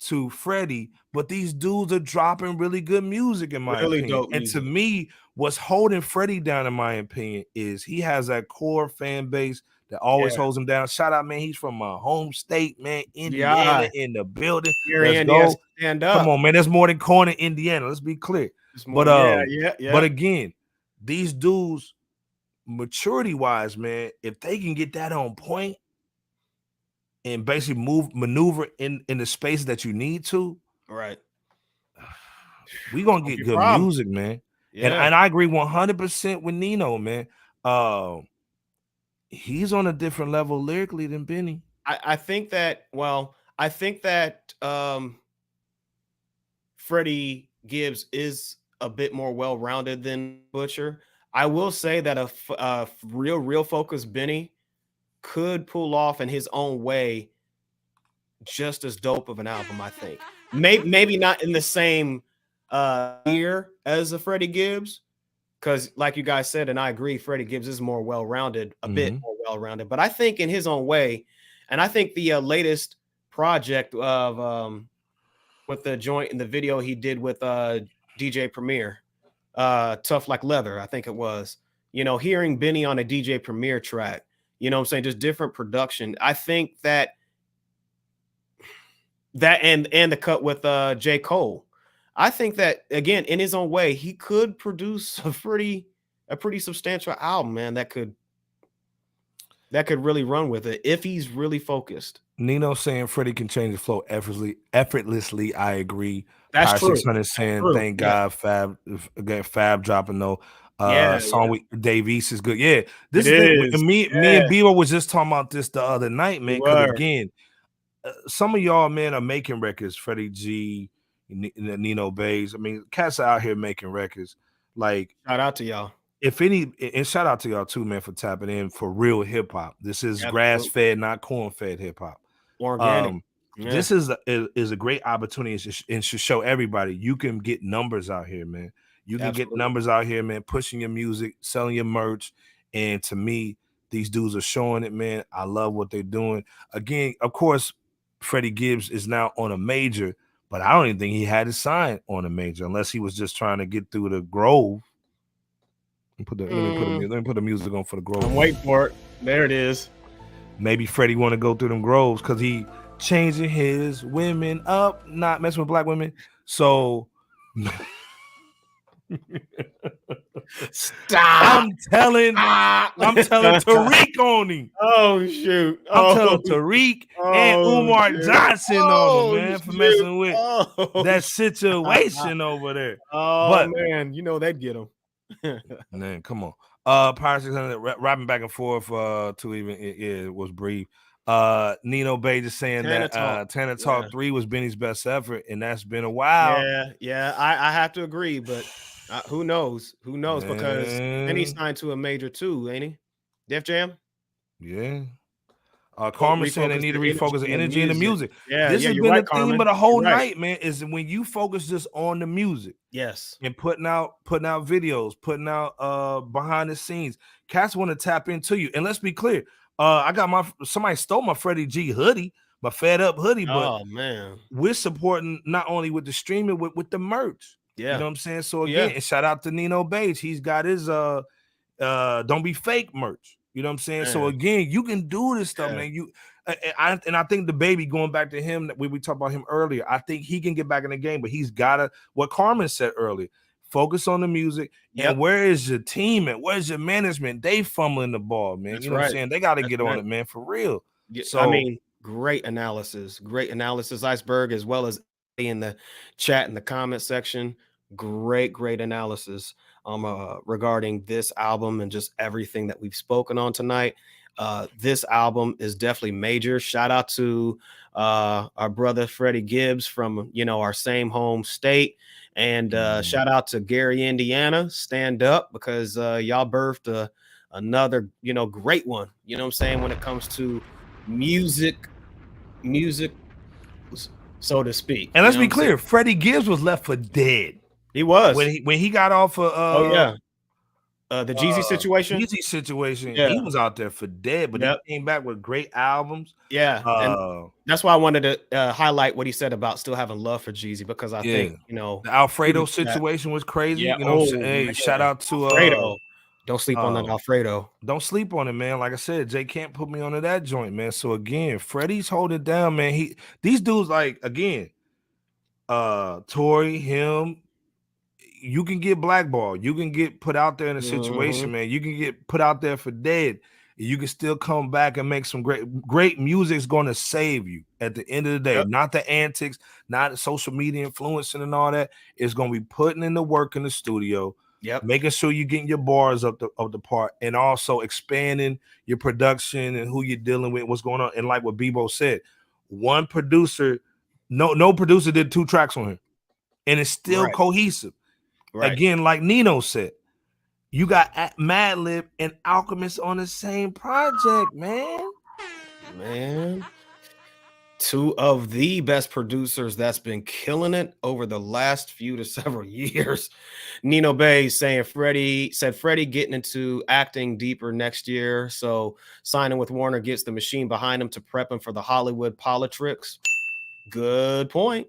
to Freddie, but these dudes are dropping really good music in my opinion. Dope and music. To me, what's holding Freddie down, in my opinion, is he has that core fan base that always holds him down. Shout out, man. He's from my home state, man. Indiana in the building. Let's go. Stand up. Come on, man. There's more than corn in Indiana. Let's be clear. But But again, these dudes, maturity-wise, man, if they can get that on point and basically maneuver in the space that you need to, right? We're gonna get good music, man. And I agree 100% with Nino, man. He's on a different level lyrically than Benny. I think that Freddie Gibbs is a bit more well-rounded than Butcher. I will say that a real focused Benny could pull off in his own way just as dope of an album, I think. Maybe not in the same year as a Freddie Gibbs, because like you guys said, and I agree, Freddie Gibbs is more well-rounded, a bit more well-rounded. But I think in his own way, and I think the latest project of with the joint in the video he did with DJ Premier, Tough Like Leather, I think it was. You know, hearing Benny on a DJ Premier track, you know what I'm saying, just different production. I think that and the cut with J. Cole, I think that again, in his own way, he could produce a pretty substantial album, man, that could really run with it if he's really focused. Nino saying Freddie can change the flow effortlessly. I agree. That's true. 600 saying thank God Fab dropping though. Song with Dave East is good. Yeah, this is me and Bevo was just talking about this the other night, man. Because again, some of y'all, man, are making records. Freddie G, Nino Bays. I mean, cats are out here making records. Like, shout out to y'all. If any, and shout out to y'all too, man, for tapping in for real hip hop. This is grass-fed, not corn-fed hip hop. Organic. This is a great opportunity and should show everybody you can get numbers out here, man. You can get numbers out here, man, pushing your music, selling your merch. And to me, these dudes are showing it, man. I love what they're doing. Again, of course, Freddie Gibbs is now on a major, but I don't even think he had to sign on a major unless he was just trying to get through the Grove. Let me put the music on for the Grove. I'm waiting for it. There it is. Maybe Freddie want to go through them Groves because he changing his women up, not messing with black women. So stop. I'm telling Tariq on him. Oh shoot. I'm telling Tariq and Umar Johnson on him, man, for messing with that situation over there. But man, you know they'd get him. Man, come on. Power 600 rapping back and forth to even it was brief. Nino Bay just saying Tana Talk 3 was Benny's best effort, and that's been a while. Yeah, I have to agree, but who knows? Man. Because Benny signed to a major too, ain't he? Def Jam? Yeah. Carmen saying they need to refocus the energy in the music. Yeah, this has been the theme of the whole night, man. Is when you focus just on the music, and putting out videos, putting out behind the scenes. Cats want to tap into you, and let's be clear. I got somebody stole my Freddie G hoodie, my Fed Up hoodie. But man, we're supporting not only with the streaming, with the merch. Yeah, you know what I'm saying. So again, and shout out to Nino Bates. He's got his Don't Be Fake merch. You know what I'm saying? Man. So again, you can do this stuff, man. I think DaBaby, going back to him, that we talked about him earlier, I think he can get back in the game, but he's gotta, what Carmen said earlier, focus on the music. And where is your team and where's your management? They fumbling the ball, man. That's you know what I'm saying? They gotta get on it, man, for real. So I mean, great analysis, Iceberg, as well as in the chat in the comment section. Great analysis regarding this album and just everything that we've spoken on tonight. This album is definitely major. Shout out to our brother Freddie Gibbs from our same home state, and shout out to Gary, Indiana. Stand up, because y'all birthed another great one. You know what I'm saying, when it comes to music, so to speak. And let's be clear, Freddie Gibbs was left for dead. He was when he got off of the Jeezy situation. Yeah. He was out there for dead, but he came back with great albums. Yeah, and that's why I wanted to highlight what he said about still having love for Jeezy, because I think the Alfredo situation was crazy. Yeah. You know what I'm saying? Hey, shout out to Alfredo. Don't sleep on that Alfredo. Don't sleep on it, man. Like I said, Jay can't put me onto that joint, man. So again, Freddie's holding down, man. These dudes, like, again, Tory, him, you can get blackballed. You can get put out there in a situation, man. You can get put out there for dead. You can still come back and make some great music's going to save you at the end of the day. Yep. Not the antics, not the social media influencing and all that. It's going to be putting in the work in the studio. Yep. Making sure you're getting your bars up the part, and also expanding your production and who you're dealing with, what's going on. And like what Bebo said, one producer, no producer did 2 tracks on him, and it's still cohesive. Right. Again, like Nino said, you got Madlib and Alchemist on the same project, man. 2 of the best producers that's been killing it over the last few to several years. Nino Bay saying Freddie getting into acting deeper next year, so signing with Warner gets the machine behind him to prep him for the Hollywood politics. Good point.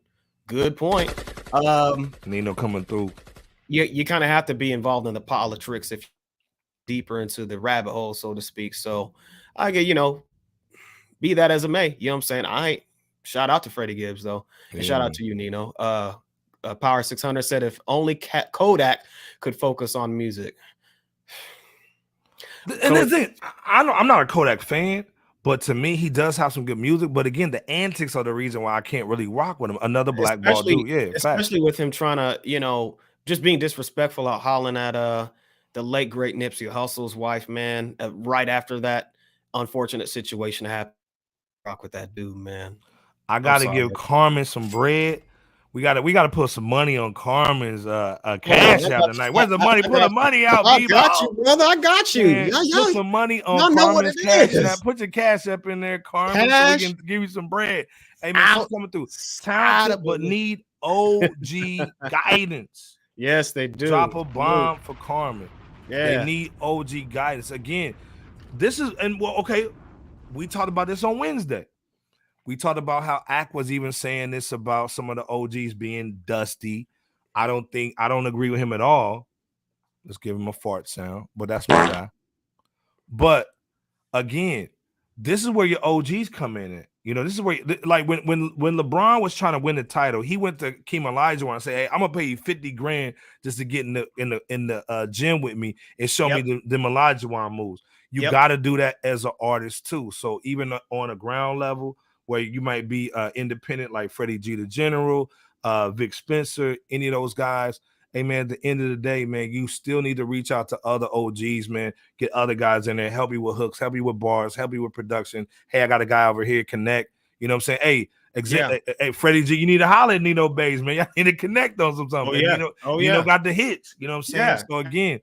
Nino coming through. You kind of have to be involved in the politics if you're deeper into the rabbit hole, so to speak. So I get, be that as it may, you know what I'm saying? Shout out to Freddie Gibbs though, and shout out to you, Nino. Power 600 said if only Kodak could focus on music. And the thing, I'm not a Kodak fan, but to me, he does have some good music. But again, the antics are the reason why I can't really rock with him. Another blackball dude, especially with him trying to, just being disrespectful out hollering at the late great Nipsey Hussle's wife, man. Right after that unfortunate situation happened, rock with that dude, man. I gotta give Carmen some bread. We gotta put some money on Carmen's cash out tonight. Where's the money? Put the money out, I got you, brother. I got you. Man, put some money on Carmen's cash app. Put your cash up in there, Carmen, so we can give you some bread. Hey man, she's coming through. Talented but need OG guidance. Yes, they do. Drop a bomb for Carmen. Yeah, they need OG guidance. Again, this is we talked about this on Wednesday. We talked about how Ack was even saying this about some of the OGs being dusty. I don't agree with him at all. Let's give him a fart sound, but that's my guy. But again, this is where your OGs come in at. This is where, like, when LeBron was trying to win the title, he went to Keem Olajuwon and said, "Hey, I'm gonna pay you $50,000 just to get in the gym with me and show me the Olajuwon moves." You got to do that as an artist too. So even on a ground level, where you might be independent, like Freddie G the General, Vic Spencer, any of those guys. Hey man, at the end of the day, man, you still need to reach out to other OGs, man. Get other guys in there, help you with hooks, help you with bars, help you with production. Hey, I got a guy over here, connect. You know what I'm saying? Hey, Freddie G, you need to holler at Nino Bays, man. Y'all need to connect on something. Nino got the hits. You know what I'm saying? So again,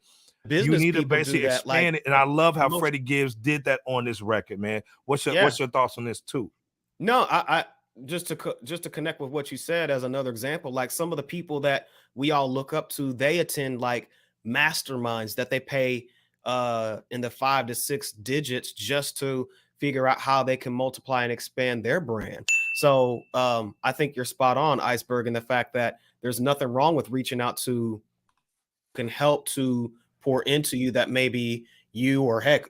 you need to basically expand it. And I love how Freddie Gibbs did that on this record, man. What's your thoughts on this too? No, I just to connect with what you said as another example, like some of the people that we all look up to, they attend like masterminds that they pay in the 5 to 6 digits just to figure out how they can multiply and expand their brand. So I think you're spot on, Iceberg, in the fact that there's nothing wrong with reaching out to can help to pour into you that maybe you or heck,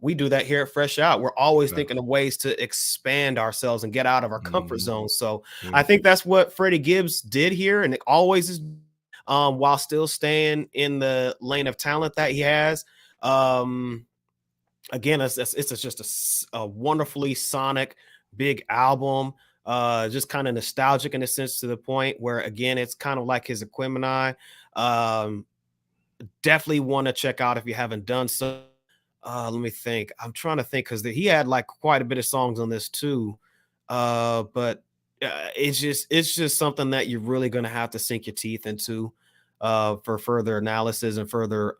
we do that here at FRSHOUT. We're always thinking of ways to expand ourselves and get out of our comfort zone. So I think that's what Freddie Gibbs did here, and it always is, while still staying in the lane of talent that he has. Again, it's just a wonderfully sonic, big album, just kind of nostalgic in a sense, to the point where, again, it's kind of like his Equimini. Definitely want to check out if you haven't done so. let me think. I'm trying to think because he had like quite a bit of songs on this too. But it's just something that you're really gonna have to sink your teeth into for further analysis and further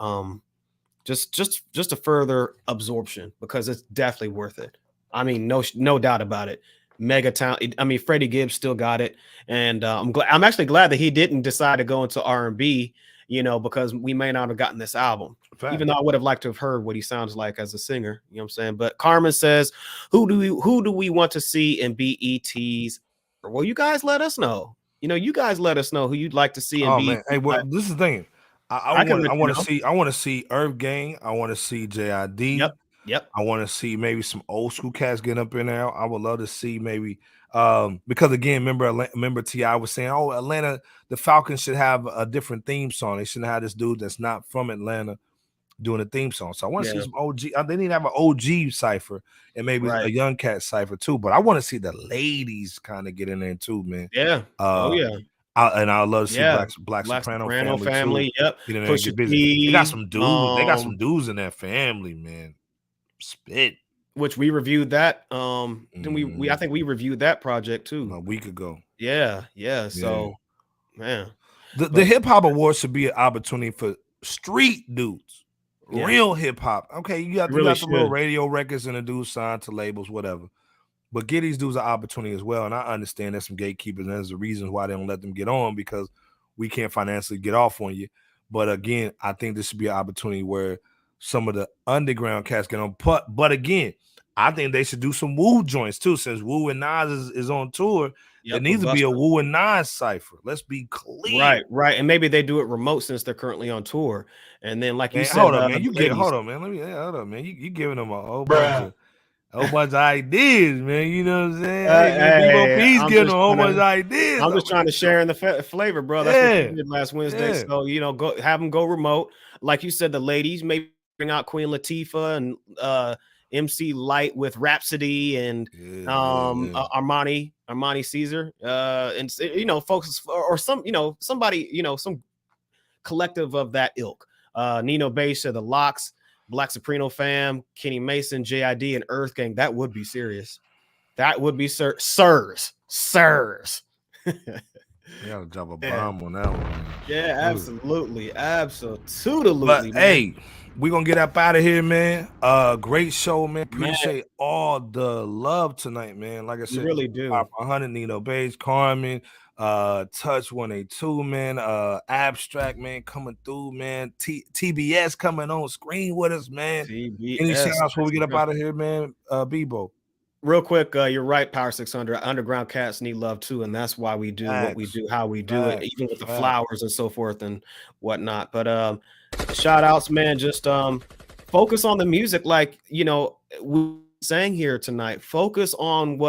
just a further absorption, because it's definitely worth it. I mean, no doubt about it. Mega talent. I mean, Freddie Gibbs still got it, and I'm actually glad that he didn't decide to go into R&B, because we may not have gotten this album. Fact. Even though I would have liked to have heard what he sounds like as a singer, you know what I'm saying? But Carmen says, who do we want to see in BET's? Well, you guys let us know. You guys let us know who you'd like to see in BET. Man, hey, well, this is the thing. I want to see Earth Gang. I want to see JID. Yep. I want to see maybe some old school cats getting up in there. I would love to see maybe because again, remember T.I. was saying, oh, Atlanta, the Falcons should have a different theme song. They shouldn't have this dude that's not from Atlanta doing a theme song. So I want to see some OG. They need to have an OG cipher and maybe a young cat cipher too. But I want to see the ladies kind of get in there too, man. Yeah. I love to see Black Soprano family. Too. Yep. Get in there and get busy. They got some dudes. They got some dudes in that family, man. Spit. Which we reviewed that. Then I think we reviewed that project too a week ago. Yeah. So, man, the hip hop awards should be an opportunity for street dudes, real hip hop. Okay, you got the little radio records and the dudes signed to labels, whatever. But give these dudes an opportunity as well. And I understand there's some gatekeepers, and there's a reason why they don't let them get on, because we can't financially get off on you. But again, I think this should be an opportunity where some of the underground cats get on. But again, I think they should do some Wu joints too. Since Wu and Nas is on tour, there needs to be a Wu and Nas cipher. Let's be clear. Right. And maybe they do it remote since they're currently on tour. And then, like you said, hold on, man. Hold on, man. You giving them a whole bunch of ideas, man. You know what I'm saying? He's getting a whole bunch of ideas. I'm just trying to share in the flavor, bro. That's what we did last Wednesday. So go have them go remote. Like you said, the ladies maybe bring out Queen Latifah and MC Light with Rhapsody and Armani Caesar, and folks or some somebody some collective of that ilk. Nino Beisha, the Locks, Black Soprano Fam, Kenny Mason, JID, and Earth Gang. That would be serious. That would be sirs. You gotta drop a bomb on that one. Yeah, absolutely. But hey, we're gonna get up out of here, man. Great show, man. Appreciate all the love tonight, man. Like I said, you really do. 100 Nino Beige, Carmen, Touch 182, man. Abstract, man, coming through, man. TBS coming on screen with us, man. TBS. Any shout outs before we get up out of here, man? Bebo. Real quick, you're right, Power 600. Underground cats need love too, and that's why we do what we do, how we do it, even with the flowers and so forth and whatnot. But shout outs, man. Just focus on the music, like we sang here tonight. Focus on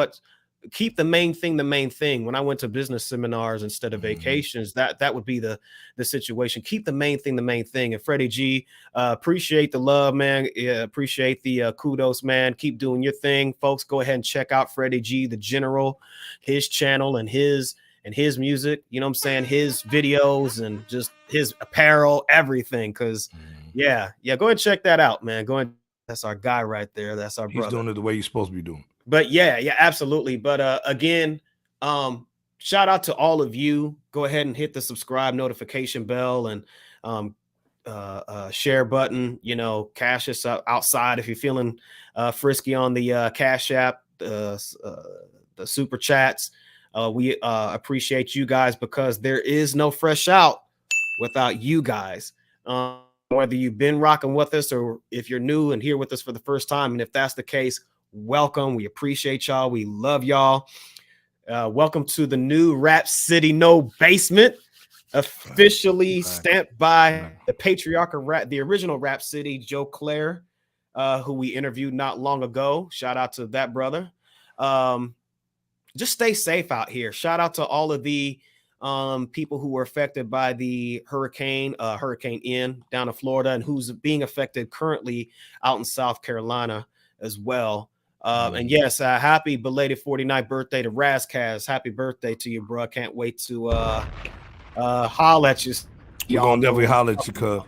keep the main thing. When I went to business seminars instead of vacations, that would be the situation. Keep the main thing. And Freddie G, appreciate the love, man. Appreciate the kudos, man. Keep doing your thing, folks. Go ahead and check out Freddie G, the General, his channel and his music. You know what I'm saying? His videos and just his apparel, everything. Because go ahead and check that out, man. That's our guy right there. That's our brother. He's doing it the way you're supposed to be doing. But yeah, absolutely. But again, shout out to all of you. Go ahead and hit the subscribe notification bell and share button. Cash us outside if you're feeling frisky on the Cash App, the super chats. We appreciate you guys, because there is no Fresh Out without you guys. Whether you've been rocking with us or if you're new and here with us for the first time, and if that's the case, welcome. We appreciate y'all. We love y'all. Welcome to the new Rap City No Basement, officially stamped by the patriarch of rap, the original Rap City, Joe Claire, who we interviewed not long ago. Shout out to that brother. Just stay safe out here. Shout out to all of the people who were affected by the Hurricane Ian down in Florida, and who's being affected currently out in South Carolina as well. And yes, happy belated 49th birthday to Razkaz. Happy birthday to you, bro. Can't wait to holler at you. We're gonna definitely holler at you, cuz.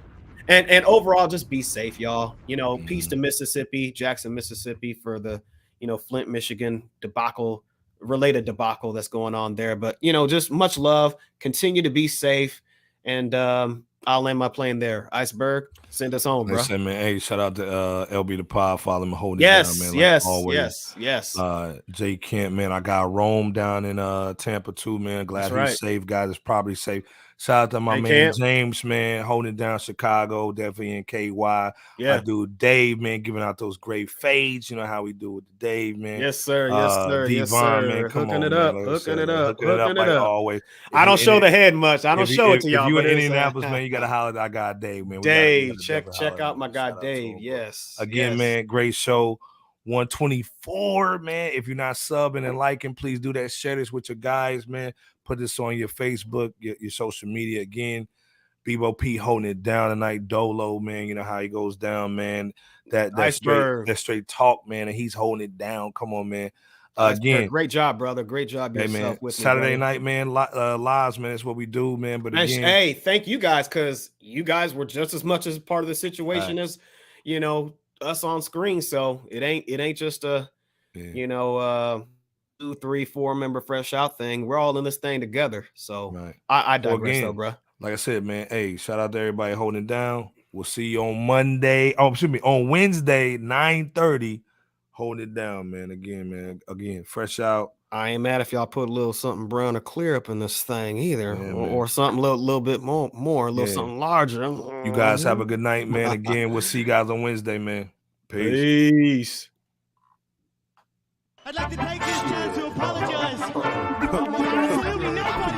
And overall, just be safe, y'all. You know, peace to Mississippi, Jackson, Mississippi, for the, you know, Flint, Michigan related debacle that's going on there. But, you know, just much love. Continue to be safe. And I'll land my plane there. Iceberg, send us home, bro. Listen, man. Hey, shout out to LB the Pod, follow him, holding it down, man. Like always. Yes. Jay Kent, man. I got Rome down in Tampa too, man. Glad he's safe, guys. It's probably safe. Shout out to my man James, man, holding down Chicago, definitely in KY. Yeah. I do Dave, man, giving out those great fades. You know how we do with Dave, man. Yes, sir. Yes, sir. Devon, man, come hooking on, it up, man. hooking it up like always. I don't show the head much. I don't show it to y'all. If you in Indianapolis, man, you gotta holler. I got Dave, man. Dave, check out my guy Dave. Yes. Again, man, great show. 124, man. If you're not subbing and liking, please do that. Share this with your guys, man. Put this on your Facebook, your social media. Again, Bebo P holding it down tonight. Dolo, man, you know how he goes down, man. That straight talk, man, and he's holding it down. Come on, man. Again, great job, brother. Great job yourself, man. with Saturday me, night, man. Lives, man. That's what we do, man. But again, hey, thank you guys, because you guys were just as much as part of the situation as, you know, us on screen. So it ain't just a you know 2, 3, 4 member fresh out thing. We're all in this thing together. So I digress, though, bro. Like I said, man. Hey, shout out to everybody holding it down. We'll see you on Monday. Oh, excuse me, on Wednesday, 9:30. Holding it down, man. Again, man. Again, fresh out. I ain't mad if y'all put a little something brown or clear up in this thing either, or something a little bit more, a little something larger. You guys have a good night, man. Again, we'll see you guys on Wednesday, man. Peace. I'd like to take this time to apologize. Absolutely nobody.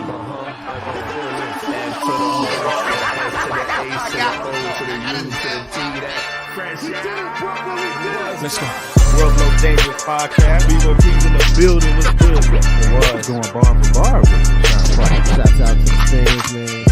Let's go. World's Most Dangerous Podcast. Bebo P's in the building. What's good? Going bar for bar. Shouts out to the fans, man.